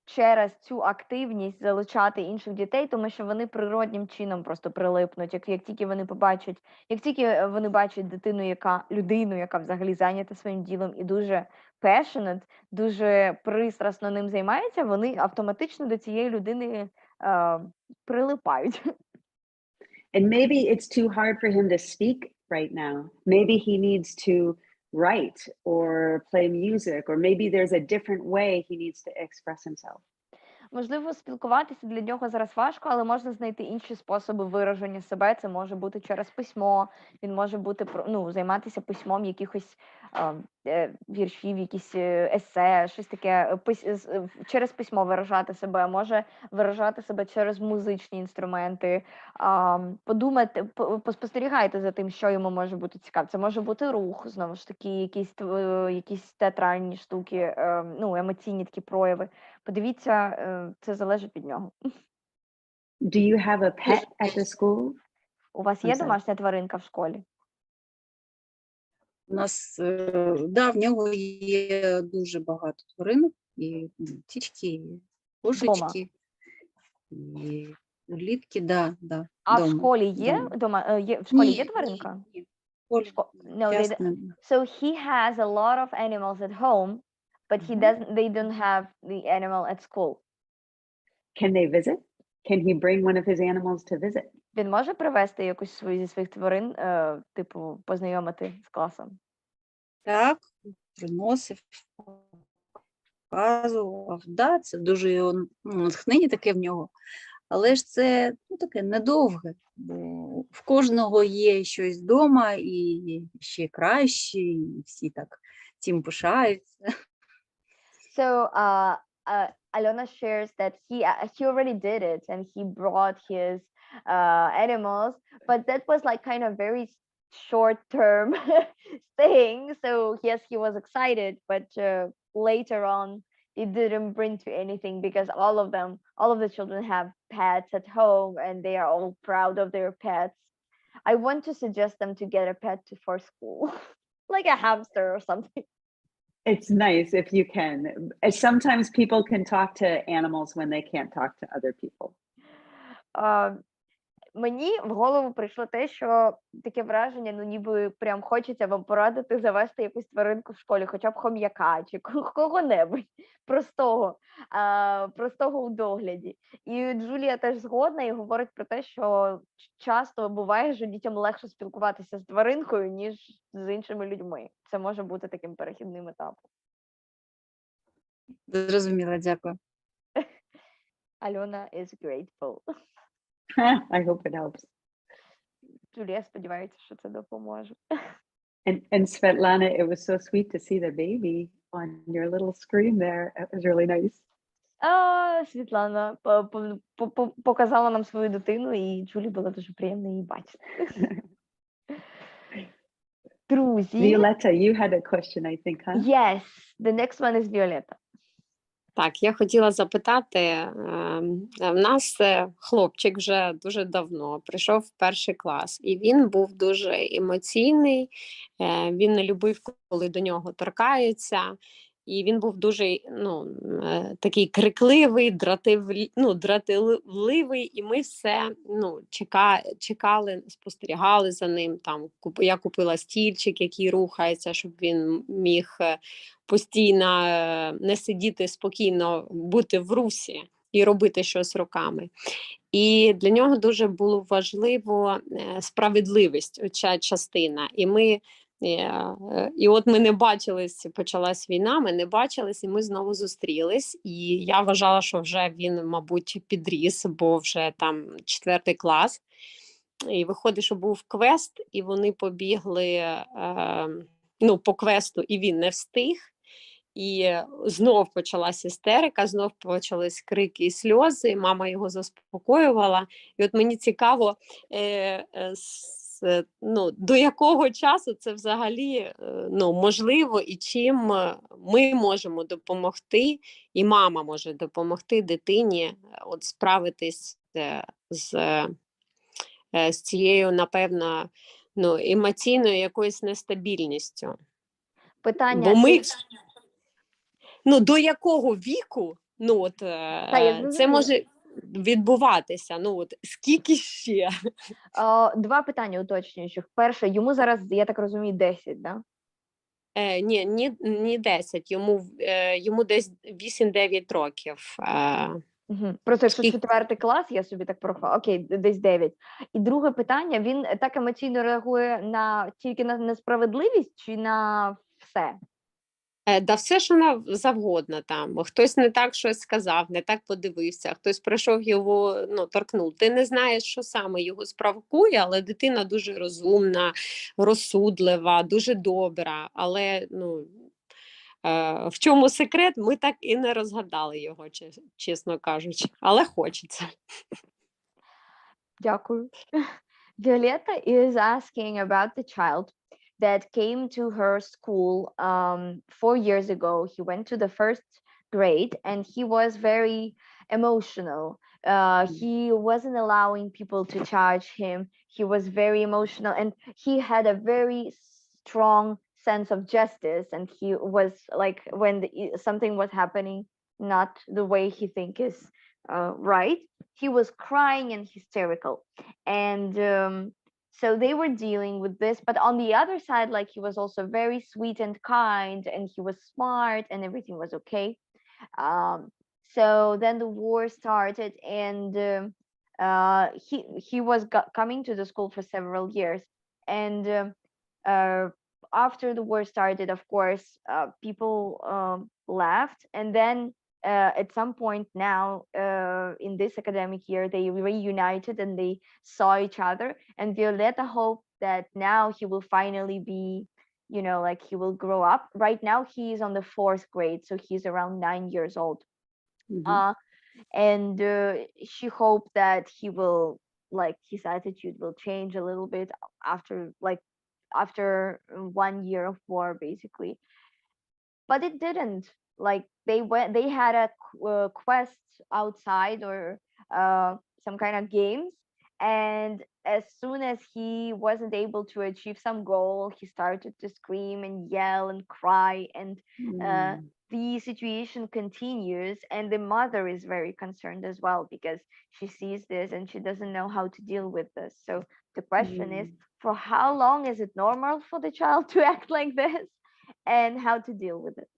через цю активність залучати інших дітей, тому що вони природнім чином просто прилипнуть. Як тільки вони бачать людину, яка взагалі зайнята своїм ділом і дуже passionate, дуже пристрасно ним займається, вони автоматично до цієї людини прилипають. And maybe it's too hard for him to speak right now. Maybe he needs to write or play music, or maybe there's a different way he needs to express himself. Можливо, спілкуватися для нього зараз важко, але можна знайти інші способи вираження себе. Це може бути через письмо, він може бути займатися письмом якихось віршів, якісь есе, щось таке, через письмо виражати себе, може виражати себе через музичні інструменти. Поспостерігайте за тим, що йому може бути цікаво. Це може бути рух, знову ж таки, якісь театральні штуки, емоційні такі прояви. Подивіться, це залежить від нього. Do you have a pet at the school? У вас є домашня тваринка в школі? У нас, в нього є дуже багато тваринок, і птички, і кошечки, і улітки, А в школі є тваринка? Ні. So he has a lot of animals at home, but they don't have the animal at school. Can they visit? Can he bring one of his animals to visit? Він може привезти якусь зі своїх тварин, познайомити з класом? Так, приносив, показував. Це дуже натхнення таке в нього. Але ж це таке недовге, бо в кожного є щось вдома, і ще краще, і всі так цим пишаються. So Alona shares that he already did it and he brought his animals, but that was like kind of very short-term thing. So yes, he was excited, but later on it didn't bring to anything because all of the children have pets at home and they are all proud of their pets. I want to suggest them to get a pet for school, like a hamster or something. It's nice if you can. Sometimes people can talk to animals when they can't talk to other people. Мені в голову прийшло те, що таке враження, ніби прям хочеться вам порадити завести якусь тваринку в школі, хоча б хом'яка чи кого-небудь простого у догляді. І Джулія теж згодна і говорить про те, що часто буває, що дітям легше спілкуватися з тваринкою, ніж з іншими людьми. Це може бути таким перехідним етапом. Зрозуміла, дякую. Альона is grateful. I hope it helps. Джулія сподівається, що це допоможе. And Svetlana, it was so sweet to see the baby on your little screen there. It was really nice. Світлана показала нам свою дитину, і Джулі було дуже приємно її бачити. Друзі. Violetta, you had a question, I think, huh? Yes, the next one is Violetta. Так, я хотіла запитати, в нас хлопчик вже дуже давно прийшов в перший клас, і він був дуже емоційний, він не любив, коли до нього торкаються, і він був дуже такий крикливий, дратівливий, і ми все чекали, спостерігали за ним. Там, я купила стільчик, який рухається, щоб він міг постійно не сидіти спокійно, бути в русі і робити щось руками. І для нього дуже було важливо справедливість, оця частина. І от ми не бачились, почалась війна, ми не бачились, і ми знову зустрілись. І я вважала, що вже він, мабуть, підріс, бо вже там 4 клас. І виходить, що був квест, і вони побігли по квесту, і він не встиг. І знов почалася істерика, знов почались крики і сльози, мама його заспокоювала. І от мені цікаво, до якого часу це взагалі можливо, і чим ми можемо допомогти, і мама може допомогти дитині от справитись з цією, напевно, емоційною якоюсь нестабільністю. Питання. Бо ми... до якого віку це може відбуватися? Скільки ще? 2 питання уточнюючих. Перше, йому зараз, я так розумію, 10, да? Ні 10, йому десь 8-9 років. Угу. Просто що 4 клас, я собі так порахувала, окей, десь 9. І друге питання, він так емоційно реагує тільки на несправедливість чи на все? Да все, що завгодно там. Хтось не так щось сказав, не так подивився, хтось прийшов його, торкнув. Ти не знаєш, що саме його спровокує, але дитина дуже розумна, розсудлива, дуже добра. Але, в чому секрет, ми так і не розгадали його, чесно кажучи. Але хочеться. Дякую. Violetta is asking about the child that came to her school 4 years ago. He went to the 1st grade and he was very emotional. He wasn't allowing people to charge him. He was very emotional and he had a very strong sense of justice, and he was like, when something was happening not the way he thinks is right, he was crying and hysterical. And so they were dealing with this, but on the other side, like, he was also very sweet and kind, and he was smart, and everything was okay. So then the war started, and he was coming to the school for several years. And after the war started, of course, people left, and then at some point now in this academic year, they reunited and they saw each other. And Violetta hoped that now he will finally be, like, he will grow up. Right now he is on the 4th grade, so he's around 9 years old. Mm-hmm. And she hoped that he will, like, his attitude will change a little bit after 1 year of war, basically. But it didn't. Like, they had a quest outside, or some kind of games, and as soon as he wasn't able to achieve some goal, he started to scream and yell and cry, and the situation continues, and the mother is very concerned as well, because she sees this and she doesn't know how to deal with this. So the question is, for how long is it normal for the child to act like this, and how to deal with it?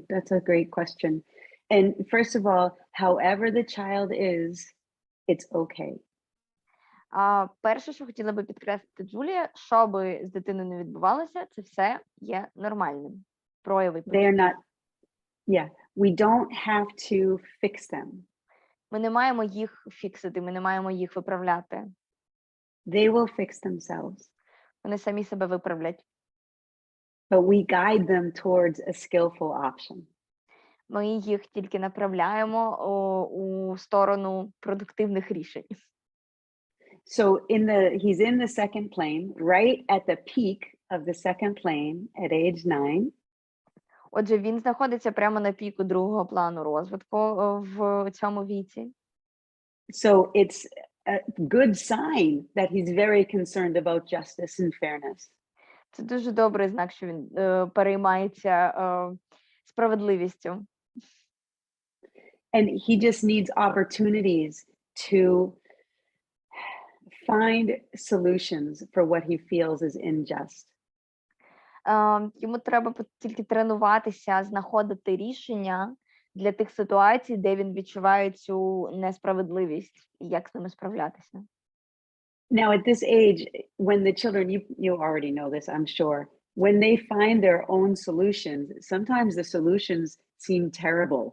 That's a great question. And first of all, however the child is, it's okay. Перше, що хотіла би підкреслити Джулія, що би з дитиною не відбувалося, це все є нормальним. Прояви. They are not, we don't have to fix them. Ми не маємо їх фіксити, ми не маємо їх виправляти. They will fix themselves. Вони самі себе виправлять. But we guide them towards a skillful option. Ми їх тільки направляємо у сторону продуктивних рішень. So he's in the second plane, right at the peak of the second plane at age 9. Отже, він знаходиться прямо на піку другого плану розвитку в цьому віці. So it's a good sign that he's very concerned about justice and fairness. Це дуже добрий знак, що він переймається справедливістю. And he just needs opportunities to find solutions for what he feels is unjust. Йому треба тільки тренуватися, знаходити рішення для тих ситуацій, де він відчуває цю несправедливість, і як з ними справлятися. Now, at this age, when the children, you already know this, I'm sure, when they find their own solutions, sometimes the solutions seem terrible.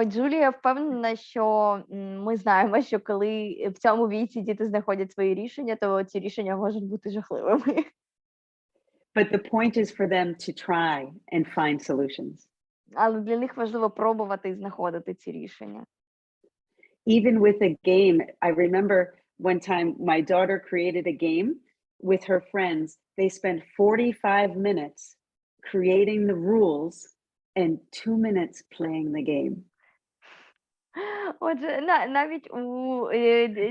Джулія впевнена, що ми знаємо, що коли в цьому віці діти знаходять свої рішення, то ці рішення можуть бути жахливими. But the point is for them to try and find solutions. Але для них важливо пробувати і знаходити ці рішення. Even with a game, I remember one time my daughter created a game with her friends. They spent 45 minutes creating the rules and 2 minutes playing the game. Отже, навіть у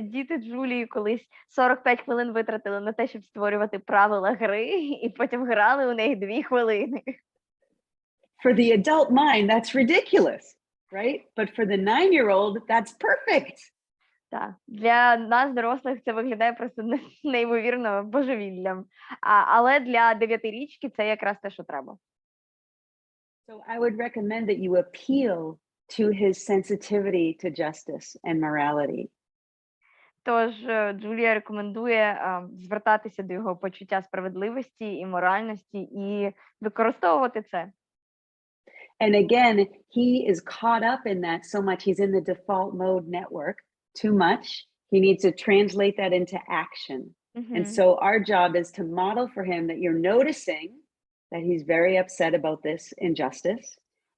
діти Джулії колись 45 хвилин витратили на те, щоб створювати правила гри, і потім грали у неї 2 хвилини. For the adult mind, that's ridiculous, right? But for the 9-year-old, that's perfect. Так, для нас, дорослих, це виглядає просто неймовірно божевіллям. Але для 9-річки це якраз те, що треба. So I would recommend that you appeal to his sensitivity to justice and morality. Тож Джулія рекомендує звертатися до його почуття справедливості і моральності і використовувати це. And again, he is caught up in that so much. He's in the default mode network too much. He needs to translate that into action. And so our job is to model for him that you're noticing that he's very upset about this injustice,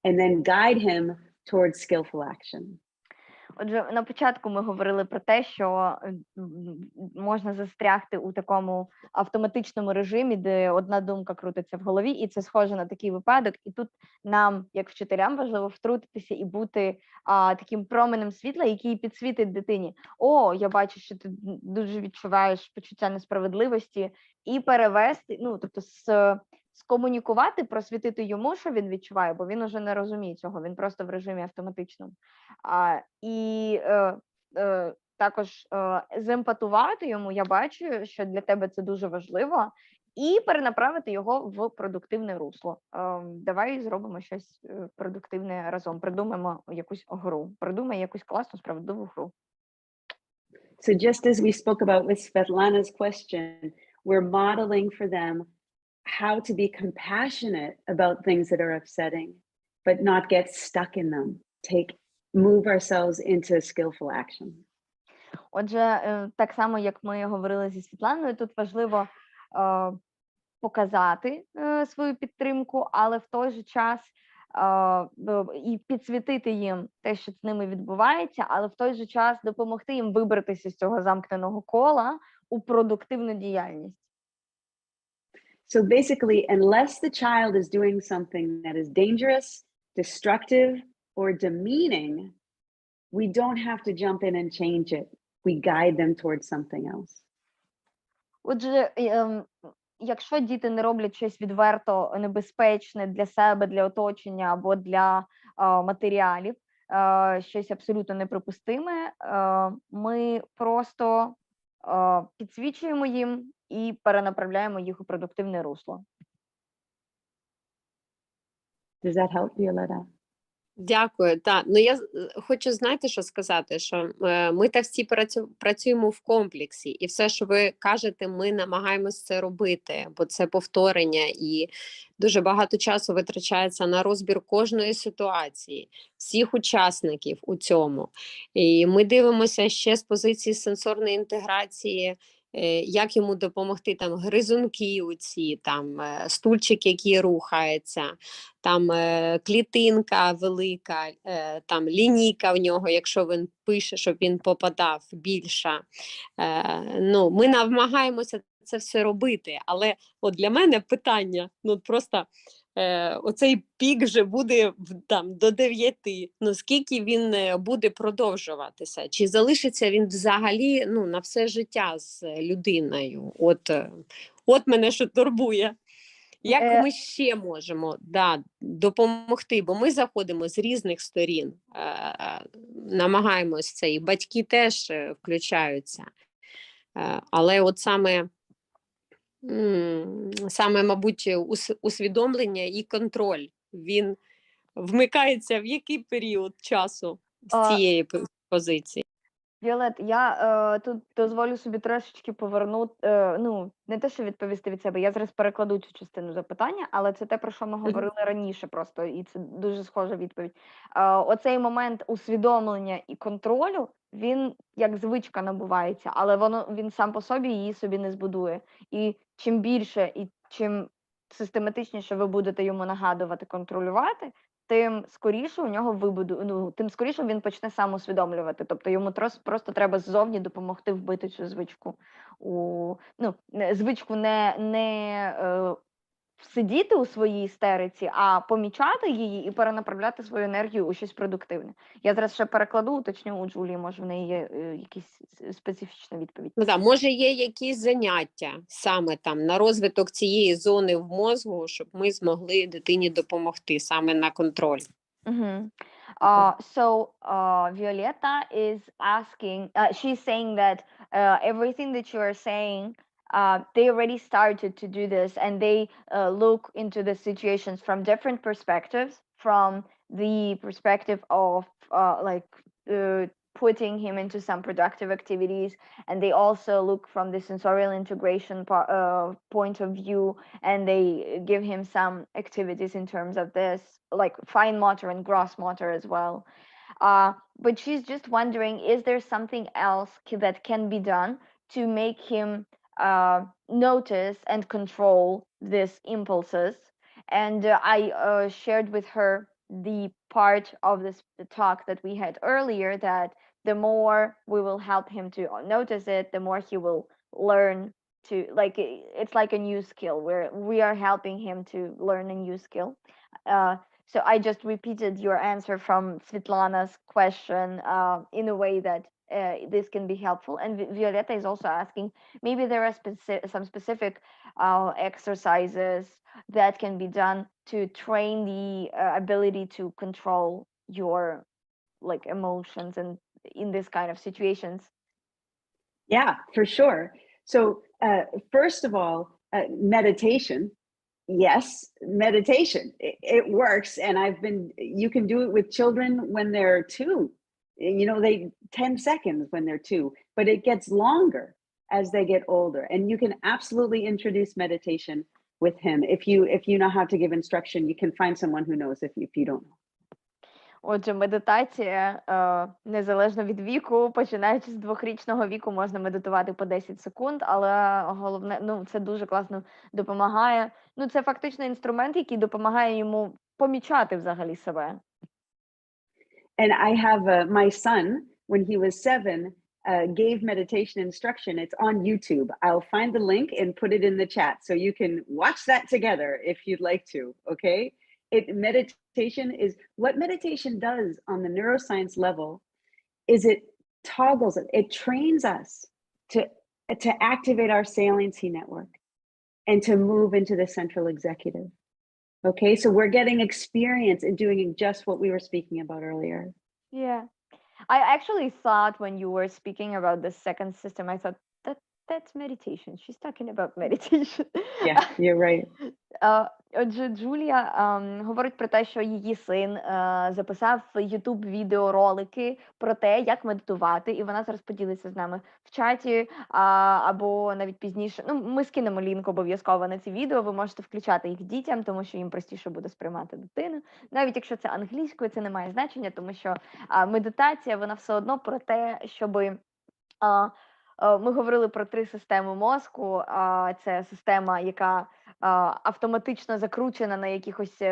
and then guide him towards skillful action. Отже, на початку ми говорили про те, що можна застрягти у такому автоматичному режимі, де одна думка крутиться в голові, і це схоже на такий випадок. І тут нам, як вчителям, важливо втрутитися і бути таким променем світла, який підсвітить дитині. О, я бачу, що ти дуже відчуваєш почуття несправедливості, і перевести, тобто скомунікувати, просвітити йому, що він відчуває, бо він уже не розуміє цього, він просто в режимі автоматичному. І також земпатувати йому, я бачу, що для тебе це дуже важливо, і перенаправити його в продуктивне русло. Давай зробимо щось продуктивне разом, придумаємо якусь гру, придумай якусь класну, справедливу гру. So just as we spoke about with Svetlana's question, we're modeling for them how to be compassionate about things that are upsetting, but not get stuck in them. Move ourselves into skillful action. Отже, так само, як ми говорили зі Світланою, тут важливо показати свою підтримку, але в той же час і підсвітити їм те, що з ними відбувається, але в той же час допомогти їм вибратися з цього замкненого кола у продуктивну діяльність. So basically, unless the child is doing something that is dangerous, destructive, or demeaning, we don't have to jump in and change it. We guide them towards something else. Отже, якщо діти не роблять щось відверто небезпечне для себе, для оточення або для матеріалів, щось абсолютно неприпустиме, ми просто підсвічуємо їм і перенаправляємо їх у продуктивне русло. Does that help, Violetta? Дякую. Так, я хочу, знаєте, що сказати, що ми та всі працюємо в комплексі, і все, що ви кажете, ми намагаємося це робити, бо це повторення, і дуже багато часу витрачається на розбір кожної ситуації, всіх учасників у цьому. І ми дивимося ще з позиції сенсорної інтеграції, як йому допомогти, там гризунки оці, там стульчик, який рухається, там клітинка велика, там лінійка в нього, якщо він пише, щоб він попадав більше. Ми намагаємося це все робити, але от для мене питання, просто оцей пік вже буде там до 9. Ну, скільки він буде продовжуватися? Чи залишиться він взагалі на все життя з людиною? От мене що турбує. Як ми ще можемо допомогти? Бо ми заходимо з різних сторін, намагаємось це, і батьки теж включаються. Але от саме, мабуть, усвідомлення і контроль, він вмикається в який період часу з цієї позиції? Віолет, я тут дозволю собі трошечки повернути, не те, що відповісти від себе, я зараз перекладу цю частину запитання, але це те, про що ми говорили раніше просто, і це дуже схожа відповідь. Оцей момент усвідомлення і контролю, він як звичка набувається, але він сам по собі її собі не збудує. І чим більше і чим систематичніше ви будете йому нагадувати, контролювати, тим скоріше у нього тим скоріше він почне сам усвідомлювати. Тобто йому просто треба ззовні допомогти вбити цю звичку. Звичку не сидіти у своїй істериці, а помічати її і перенаправляти свою енергію у щось продуктивне. Я зараз ще перекладу, уточню у Джулії, може в неї є якась специфічна відповідь. Може є якісь заняття саме там на розвиток цієї зони в мозку, щоб ми змогли дитині допомогти саме на контроль. So Violetta is asking, she's saying that everything that you are saying, they already started to do this, and they look into the situations from different perspectives, from the perspective of putting him into some productive activities, and they also look from the sensorial integration point of view, and they give him some activities in terms of this, like fine motor and gross motor as well. But she's just wondering, is there something else that can be done to make him notice and control these impulses? And I shared with her the part of the talk that we had earlier, that the more we will help him to notice it, the more he will learn to, it's like a new skill where we are helping him to learn a new skill. So I just repeated your answer from Svetlana's question in a way that this can be helpful. And Violetta is also asking, maybe there are some specific exercises that can be done to train the ability to control your emotions and in this kind of situations. Yeah, for sure. So first of all, meditation. Yes, meditation. It works, and you can do it with children when they're 2. 10 seconds when they're 2, but it gets longer as they get older. And you can absolutely introduce meditation with him. If you know how to give instruction, you can find someone who knows if you don't know. Отже, медитація, незалежно від віку, починаючи з 2-річного віку, можна медитувати по 10 секунд, але головне, це дуже класно допомагає. Це фактично інструмент, який допомагає йому помічати взагалі себе. And I have my son, when he was 7, gave meditation instruction. It's on YouTube. I'll find the link and put it in the chat so you can watch that together if you'd like to, okay? Meditation is, what meditation does on the neuroscience level is it toggles, it trains us to activate our saliency network and to move into the central executive. Okay, so we're getting experience in doing just what we were speaking about earlier. Yeah. I actually thought when you were speaking about the second system, I thought that's meditation. She's talking about meditation. Yeah, you're right. Отже, Джулія говорить про те, що її син записав YouTube-відеоролики про те, як медитувати, і вона зараз поділиться з нами в чаті або навіть пізніше. Ми скинемо лінк обов'язково на ці відео, ви можете включати їх дітям, тому що їм простіше буде сприймати дитину. Навіть якщо це англійською, це не має значення, тому що медитація, вона все одно про те, щоби... Ми говорили про 3 системи мозку. Це система, яка автоматично закручена на якихось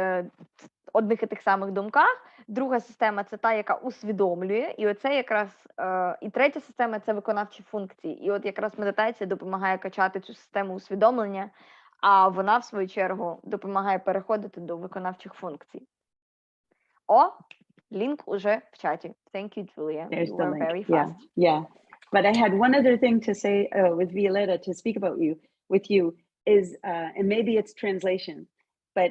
одних і тих самих думках. Друга система – це та, яка усвідомлює. І оце якраз і третя система – це виконавчі функції. І от якраз медитація допомагає качати цю систему усвідомлення. а вона, в свою чергу, допомагає переходити до виконавчих функцій. О, лінк уже в чаті. Thank you, Julia. There's You the were link. very Yeah, fast. yeah. But I had one other thing to say with Violetta, to speak about with you is, and maybe it's translation, but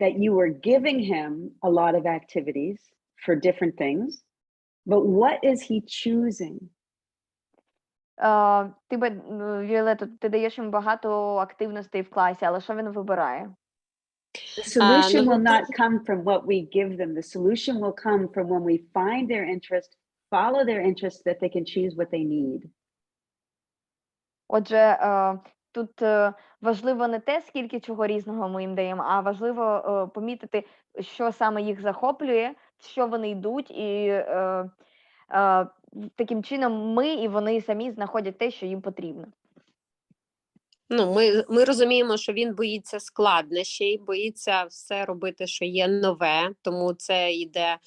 that you were giving him a lot of activities for different things, but what is he choosing? Віолетто, ти даєш їм багато активностей в класі, але що він вибирає? The solution ну, will not come from what we give them. The solution will come from when we find their interest, follow their interest, that they can choose what they need. Отже, тут важливо не те, скільки чого різного ми їм даємо, а важливо помітити, що саме їх захоплює, в що вони йдуть, і таким чином ми і вони самі знаходять те, що їм потрібно. Ну, ми розуміємо, що він боїться складнощів, боїться все робити, що є нове, тому це йде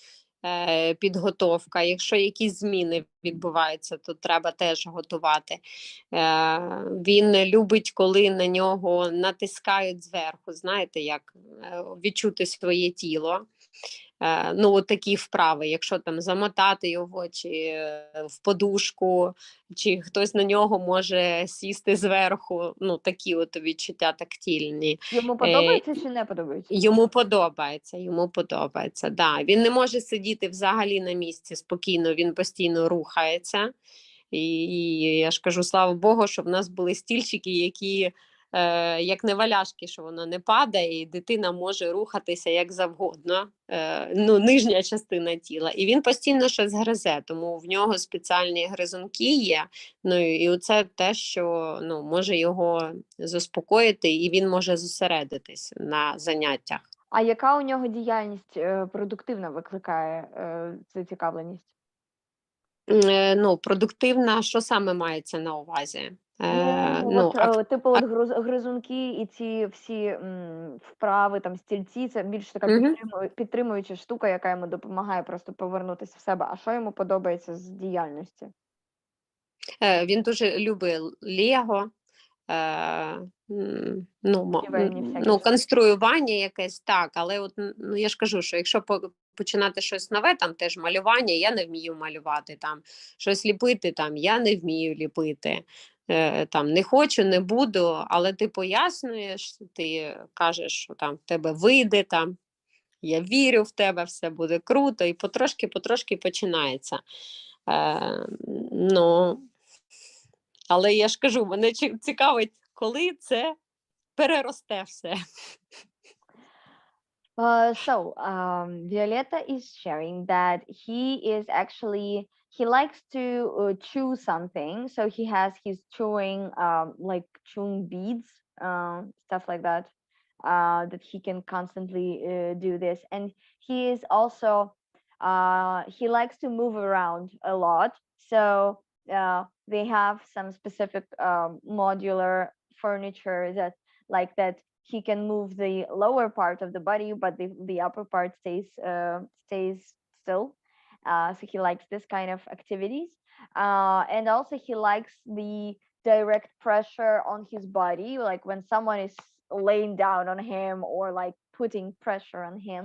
підготовка. Якщо якісь зміни відбуваються, то треба теж готувати. Він любить, коли на нього натискають зверху, знаєте, як відчути своє тіло. Ну, от такі вправи, якщо там замотати його, чи в подушку, чи хтось на нього може сісти зверху, ну, такі от відчуття тактильні. Йому подобається чи не подобається? Йому подобається, да. Він не може сидіти взагалі на місці спокійно, він постійно рухається. І я ж кажу, слава Богу, що в нас були стільчики, які як не валяшки, що воно не падає, і дитина може рухатися як завгодно, ну, нижня частина тіла. І він постійно щось гризе, тому в нього спеціальні гризунки є. Ну, і це те, що ну, може його заспокоїти, і він може зосередитись на заняттях. А яка у нього діяльність продуктивна викликає зацікавленість? Ну, продуктивна, що саме мається на увазі? Типу от гризунки і ці всі вправи, там стільці, це більш така підтримуюча штука, яка йому допомагає просто повернутися в себе. А що йому подобається з діяльності? Він дуже любить Лего, конструювання якесь, так, але от, ну, я ж кажу, що якщо починати щось нове, там теж малювання, я не вмію малювати, там щось ліпити, там я не вмію ліпити, там не хочу, не буду, але ти пояснюєш, ти кажеш, що там в тебе вийде, там я вірю в тебе, все буде круто, і потрошки починається. Але я ж кажу, мене цікавить, коли це переросте все. Violetta is sharing that he likes to chew something, so he has his chewing, like chewing beads, stuff like that, that he can constantly do this. And he is also, he likes to move around a lot, so they have some specific modular furniture that he can move the lower part of the body, but the upper part stays still. So he likes this kind of activities, and also he likes the direct pressure on his body, like when someone is laying down on him or like putting pressure on him.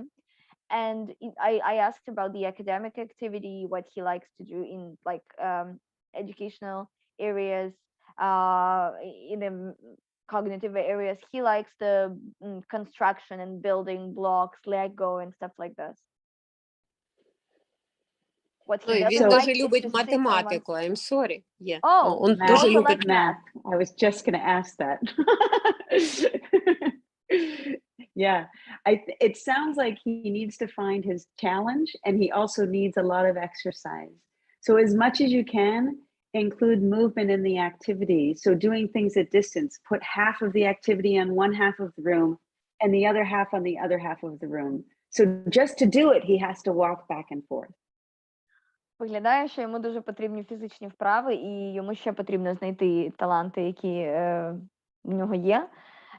And I asked about the academic activity, what he likes to do in like educational areas, in the cognitive areas. He likes the construction and building blocks, Lego and stuff like this. Він дуже любить математику, I'm sorry. Yeah. Oh, він дуже любить math. I was just going to ask that. Yeah, it sounds like he needs to find his challenge, and he also needs a lot of exercise. So as much as you can, include movement in the activity. So doing things at distance, put half of the activity on one half of the room and the other half on the other half of the room. So just to do it, he has to walk back and forth. Виглядає, що йому дуже потрібні фізичні вправи, і йому ще потрібно знайти таланти, які в нього є.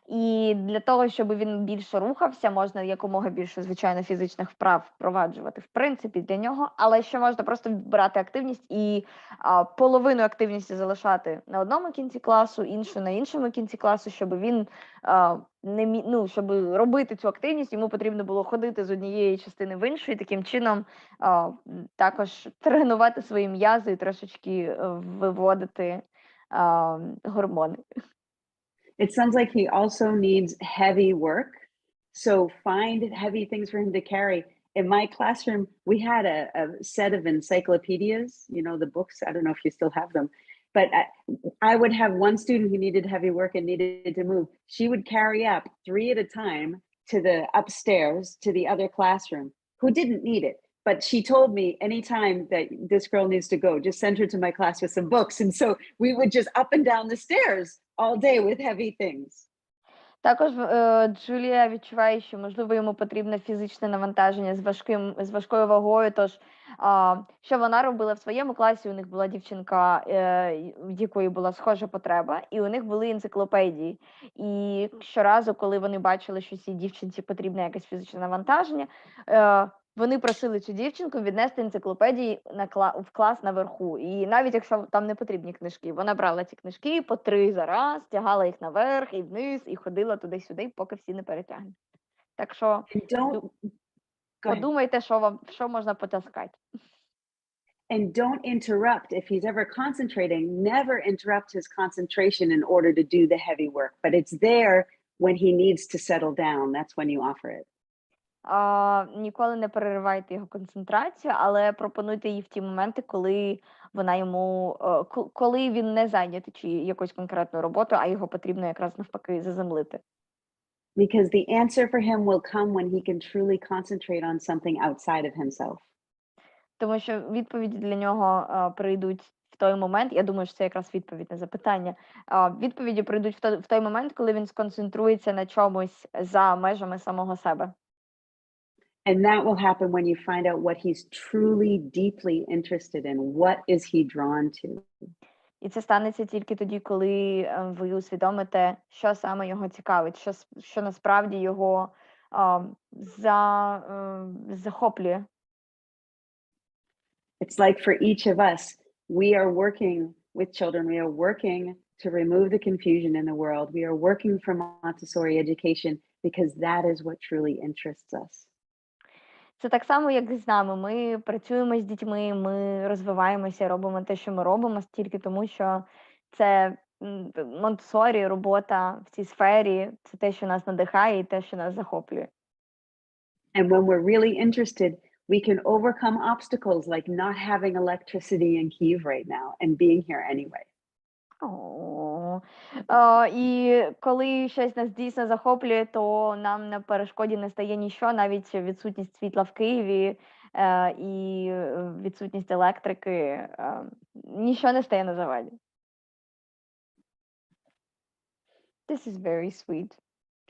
І для того, щоб він більше рухався, можна якомога більше, звичайно, фізичних вправ впроваджувати, в принципі, для нього, але ще можна просто брати активність і половину активності залишати на одному кінці класу, іншу на іншому кінці класу, щоб він щоб робити цю активність, йому потрібно було ходити з однієї частини в іншу, і таким чином також тренувати свої м'язи і трошечки виводити гормони. It sounds like he also needs heavy work. So find heavy things for him to carry. In my classroom, we had a set of encyclopedias, you know, the books. I don't know if you still have them, but I would have one student who needed heavy work and needed to move. She would carry up 3 at a time to the upstairs to the other classroom who didn't need it. But she told me anytime that this girl needs to go, just send her to my class with some books. And so we would just up and down the stairs all day with heavy things. Також Джулія відчуває, що, можливо, йому потрібне фізичне навантаження з важкою вагою, тож що вона робила в своєму класі, у них була дівчинка, в якої була схожа потреба, і у них були енциклопедії. І щоразу, коли вони бачили, що цій дівчинці потрібне якесь фізичне навантаження, вони просили цю дівчинку віднести енциклопедії в клас наверху. І навіть якщо там не потрібні книжки, вона брала ці книжки по 3 за раз, тягала їх наверх і вниз, і ходила туди-сюди, поки всі не перетягнуть. Так що подумайте, що можна потаскати. And don't interrupt. If he's ever concentrating, never interrupt his concentration in order to do the heavy work. But it's there when he needs to settle down. That's when you offer it. Ніколи не переривайте його концентрацію, але пропонуйте її в ті моменти, коли коли він не зайнятий чи якоюсь конкретною роботою, а його потрібно якраз навпаки заземлити. Because the answer for him will come when he can truly concentrate on something outside of himself. Тому що відповіді для нього прийдуть в той момент, я думаю, що це якраз відповідь на запитання, відповіді прийдуть в той момент, коли він сконцентрується на чомусь за межами самого себе. And that will happen when you find out what he's truly, deeply interested in. What is he drawn to? І це станеться тільки тоді, коли ви усвідомите, що саме його цікавить, що насправді його захоплює. It's like for each of us, we are working with children. We are working to remove the confusion in the world. We are working for Montessori education because that is what truly interests us. Це так само, як і з нами. Ми працюємо з дітьми, ми розвиваємося, робимо те, що ми робимо, тільки тому, що це Монтессорі, робота в цій сфері, це те, що нас надихає і те, що нас захоплює. And when we're really interested, we can overcome obstacles like not having electricity in Kyiv right now and being here anyway. І коли щось нас дійсно захоплює, то нам на перешкоді не стає ніщо, навіть відсутність світла в Києві і відсутність електрики, ніщо не стає на заваді. This is very sweet,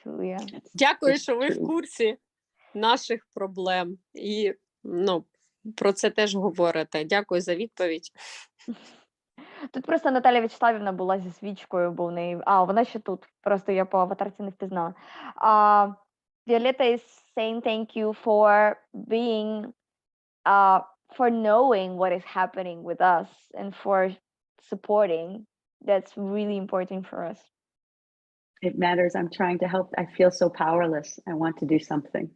Julia. Дякую, що ви в курсі наших проблем і про це теж говорите. Дякую за відповідь. Тут просто Наталя Вячеславівна була зі свічкою, бо в неї... вона ще тут. Просто я по аватарці не впізнала. Violetta is saying thank you for being, for knowing what is happening with us and for supporting. That's really important for us. It matters. I'm trying to help. I feel so powerless. I want to do something.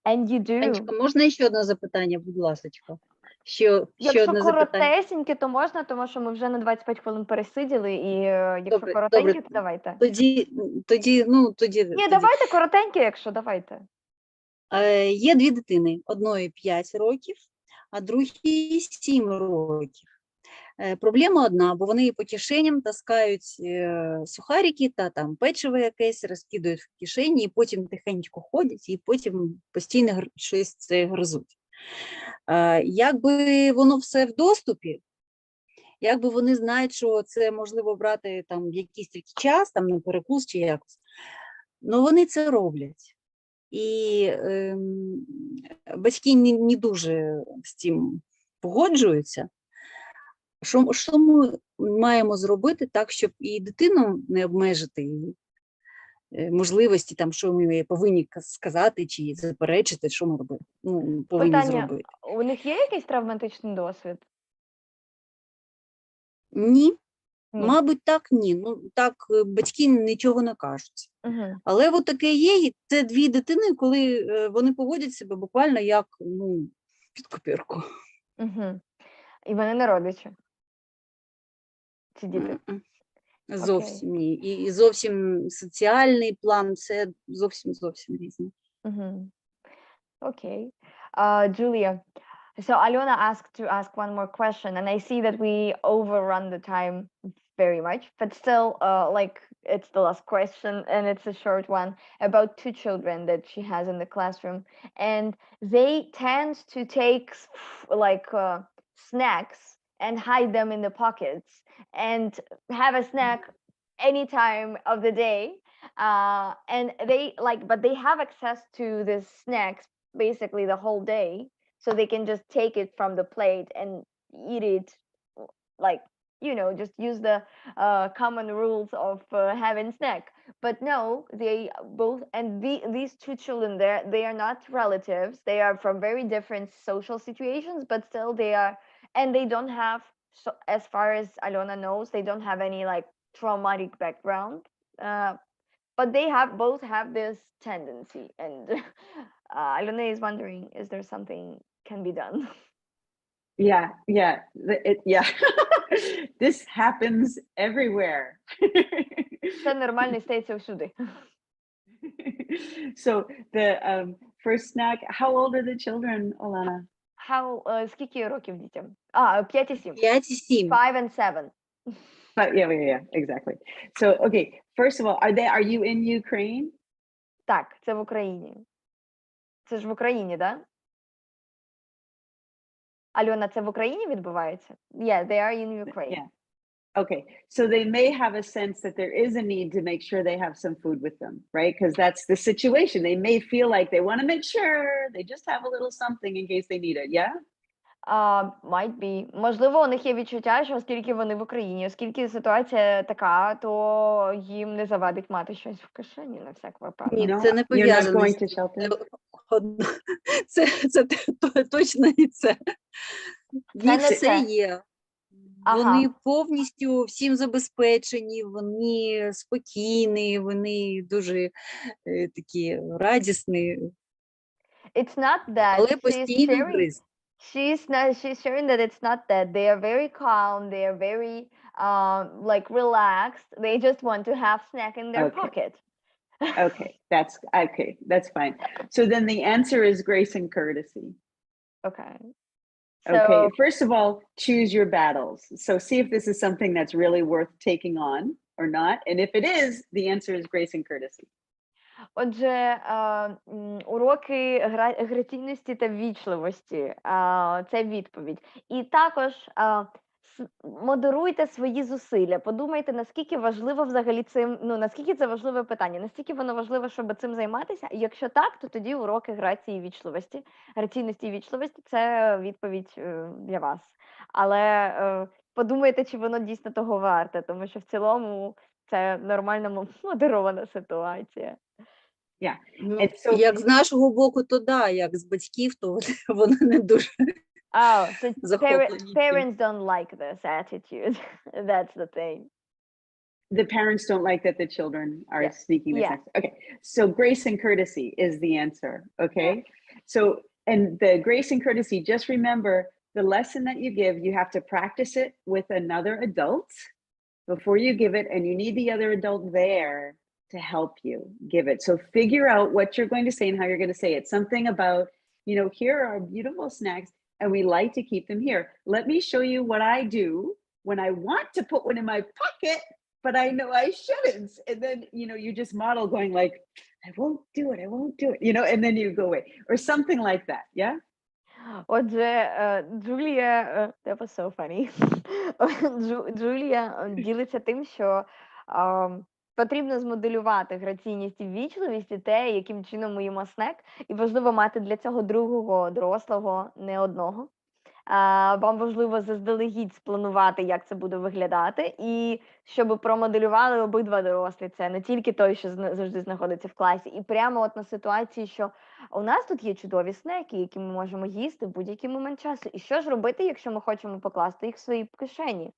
And you do. Анечка, можна ще одне запитання, будь ласочка? Ще Якщо одне запитання. коротесеньке, то можна, тому що ми вже на 25 хвилин пересиділи, і якщо коротеньке, то давайте. Тоді. Ні, давайте коротеньке, якщо, давайте. Є 2 дитини, одної 5 років, а другій 7 років. Проблема одна, бо вони по кишеням таскають сухарики та там печиво якесь, розкидають в кишені, і потім тихенько ходять, і потім постійно щось це гризуть. Якби воно все в доступі, якби вони знають, що це можливо брати там якийсь тільки час, там на перекус чи якось, але вони це роблять. І батьки не дуже з цим погоджуються. Що ми маємо зробити так, щоб і дитину не обмежити її, можливості, там, що ми повинні сказати чи заперечити, що ми повинні Питання, зробити. у них є якийсь травматичний досвід? Ні, Ні. мабуть, так ні. Ну, так батьки нічого не кажуть. Угу. Але от таке є, і це дві дитини, коли вони поводять себе буквально як під копірку. Угу. І вони не родичі? Ці діти? Зовсім ні. І зовсім соціальний план, це зовсім різне. Угу. Окей. Julia, so Alona asked to ask one more question, and I see that we overrun the time very much, but still, like, it's the last question, and it's a short one about two children that she has in the classroom, and they tend to take like snacks and hide them in the pockets and have a snack any time of the day, and they but they have access to this snacks basically the whole day, so they can just take it from the plate and eat it, like, just use the common rules of having snack. But no, they both, and these two children, they are not relatives, they are from very different social situations, but still they are, and they don't have, so as far as Alona knows, they don't have any like traumatic background, but they both have this tendency, and Alona is wondering, is there something can be done? Yeah. This happens everywhere. Це нормально, стається всюди. So the first snack, how old are the children, Olana? Скільки років дітям? 5 і 7. 5 і 7. 5 and 7. Yeah, exactly. So, okay, first of all, are you in Ukraine? Так, це в Україні. Це ж в Україні, да? Альона, це в Україні відбувається? Yeah, they are in Ukraine. Yeah. Okay, so they may have a sense that there is a need to make sure they have some food with them, right? Because that's the situation. They may feel like they want to make sure they just have a little something in case they need it, yeah? Might be. Можливо, у них є відчуття, що оскільки вони в Україні, оскільки ситуація така, то їм не завадить мати щось в кишені на всяк випадок. Ні, це не пов'язано. You're not going to shelter? Це точно і це. В них все є. Вони повністю всім забезпечені, вони спокійні, вони дуже такі радісні. It's not that. Але постійно гриз. She's sharing that it's not that. They are very calm, they are very like relaxed. They just want to have snack in their pocket. Okay, that's fine. So then the answer is grace and courtesy. Okay. Okay, first of all, choose your battles. So see if this is something that's really worth taking on or not. And if it is, the answer is grace and courtesy. Отже, уроки граційності та ввічливості – це відповідь. І також модеруйте свої зусилля, подумайте, наскільки важливо взагалі цим, наскільки це важливе питання, наскільки воно важливо, щоб цим займатися, і якщо так, то тоді уроки граційності і ввічливості – це відповідь для вас. Але подумайте, чи воно дійсно того варте, тому що в цілому це нормально модерована ситуація. Yeah. Як з нашого боку, то да, як з батьків, то вони не дуже so parents don't like this attitude. That's the thing. The parents don't like that the children are sneaking this. Okay, so grace and courtesy is the answer, okay? So, and the grace and courtesy, just remember the lesson that you give, you have to practice it with another adult before you give it, and you need the other adult there to help you give it. So figure out what you're going to say and how you're going to say it. Something about, here are beautiful snacks and we like to keep them here. Let me show you what I do when I want to put one in my pocket, but I know I shouldn't. And then, you just model going like, I won't do it, and then you go away or something like that. Yeah. Отже, Джулія, that was so funny. Джулія ділиться тим, що потрібно змоделювати граційність і ввічливість і те, яким чином ми їмо снек, і важливо мати для цього другого, дорослого, не одного. Вам важливо заздалегідь спланувати, як це буде виглядати, і щоб промоделювали обидва дорослі. Це не тільки той, що завжди знаходиться в класі. І прямо от на ситуації, що у нас тут є чудові снеки, які ми можемо їсти в будь-який момент часу. І що ж робити, якщо ми хочемо покласти їх в свої кишені?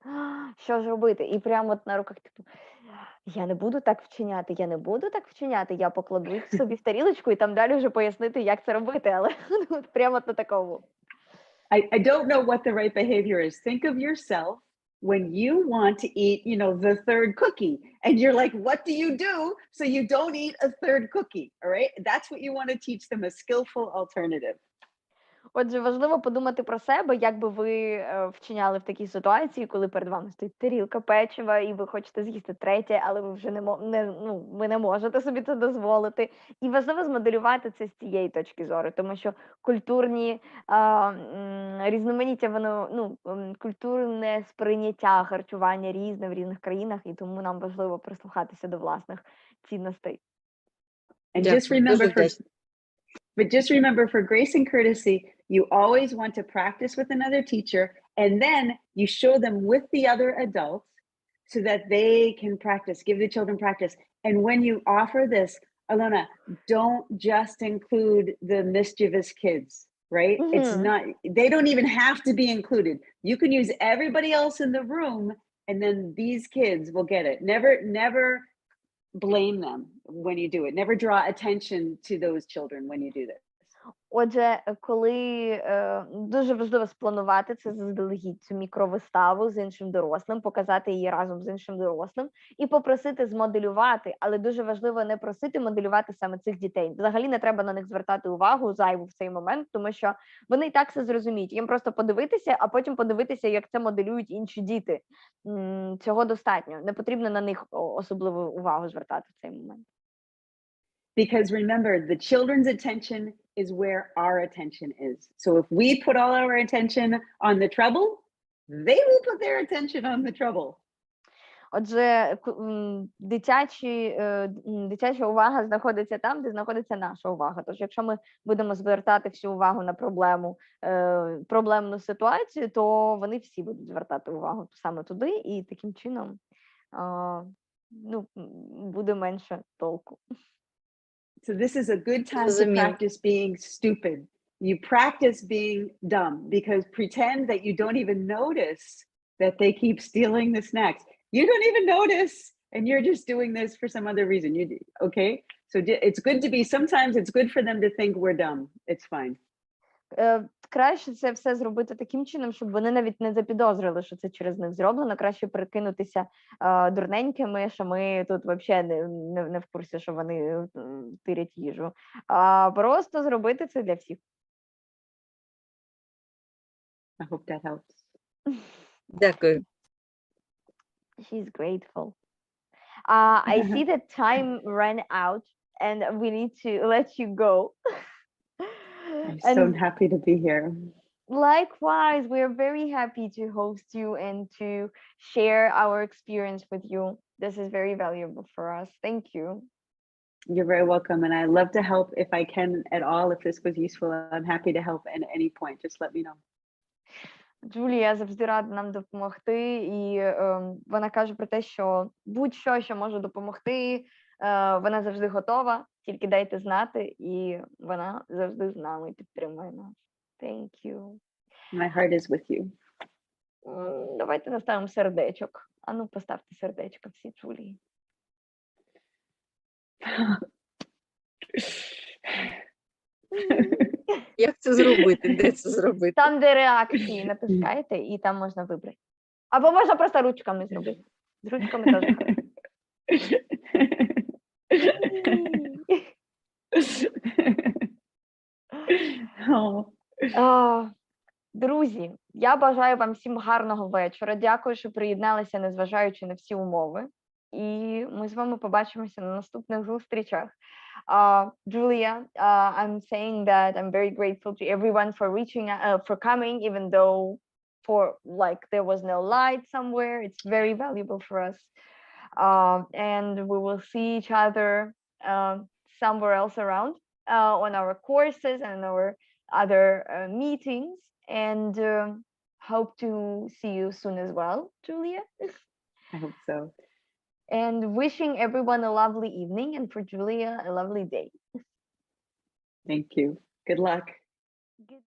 Що ж робити? І прямо от на руках, типу, я не буду так вчиняти, я покладу їх собі в тарілочку і там далі вже пояснити, як це робити, але прямо на такому. I don't know what the right behavior is. Think of yourself when you want to eat, the third cookie, and you're like, what do you do so you don't eat a third cookie? All right. That's what you want to teach them, a skillful alternative. Отже, важливо подумати про себе, як би ви вчиняли в такій ситуації, коли перед вами стоїть тарілка печива, і ви хочете з'їсти третє, але ви вже ви не можете собі це дозволити. І важливо змоделювати це з цієї точки зору, тому що культурні різноманіття, культурне сприйняття харчування різне в різних країнах, і тому нам важливо прислухатися до власних цінностей. And just remember for grace and courtesy, you always want to practice with another teacher, and then you show them with the other adults so that they can practice, give the children practice. And when you offer this, Alona, don't just include the mischievous kids, right? Mm-hmm. It's not, they don't even have to be included. You can use everybody else in the room, and then these kids will get it. Never blame them when you do it. Never draw attention to those children when you do this. Отже, коли дуже важливо спланувати це заздалегідь, цю мікровиставу з іншим дорослим, показати її разом з іншим дорослим і попросити змоделювати, але дуже важливо не просити моделювати саме цих дітей. Взагалі не треба на них звертати увагу зайву в цей момент, тому що вони і так все зрозуміють. Їм просто подивитися, а потім подивитися, як це моделюють інші діти. Цього достатньо. Не потрібно на них особливу увагу звертати в цей момент. Because remember, the children's attention is where our attention is. So if we put all our attention on the trouble, they will put their attention on the trouble. Отже, дитяча увага знаходиться там, де знаходиться наша увага. Тож, якщо ми будемо звертати всю увагу на проблемну ситуацію, то вони всі будуть звертати увагу саме туди, і таким чином буде менше толку. So this is a good time to practice being stupid. You practice being dumb because pretend that you don't even notice that they keep stealing the snacks. You don't even notice, and you're just doing this for some other reason. Okay? So it's good to be, sometimes it's good for them to think we're dumb. It's fine. Краще це все зробити таким чином, щоб вони навіть не запідозрили, що це через них зроблено. Краще прикинутися дурненькими, що ми тут взагалі не в курсі, що вони тирять їжу. А просто зробити це для всіх. I hope that helps. Дякую. She's grateful. I see that time ran out and we need to let you go. I'm so happy to be here. Likewise, we're very happy to host you and to share our experience with you. This is very valuable for us. Thank you. You're very welcome. And I love to help if I can at all. If this was useful, I'm happy to help at any point. Just let me know. Джулія завжди рада нам допомогти. І вона каже про те, що будь-що, що може допомогти, вона завжди готова, тільки дайте знати, і вона завжди з нами підтримує нас. Thank you. My heart is with you. Давайте наставимо сердечок. Ану, поставте сердечко всі Джулії. Як це зробити? Де це зробити? Там, де реакції, натискаєте, і там можна вибрати. Або можна просто ручками зробити. З ручками теж. Друзі, я бажаю вам всім гарного вечора. Дякую, що приєдналися, незважаючи на всі умови. І ми з вами побачимося на наступних зустрічах. Julia, I'm saying that I'm very grateful to everyone for for coming, even though there was no light somewhere. It's very valuable for us. And we will see each other somewhere else around on our courses and our other meetings. and hope to see you soon as well, Julia. I hope so. And wishing everyone a lovely evening, and for Julia, a lovely day. Thank you. Good luck. Good.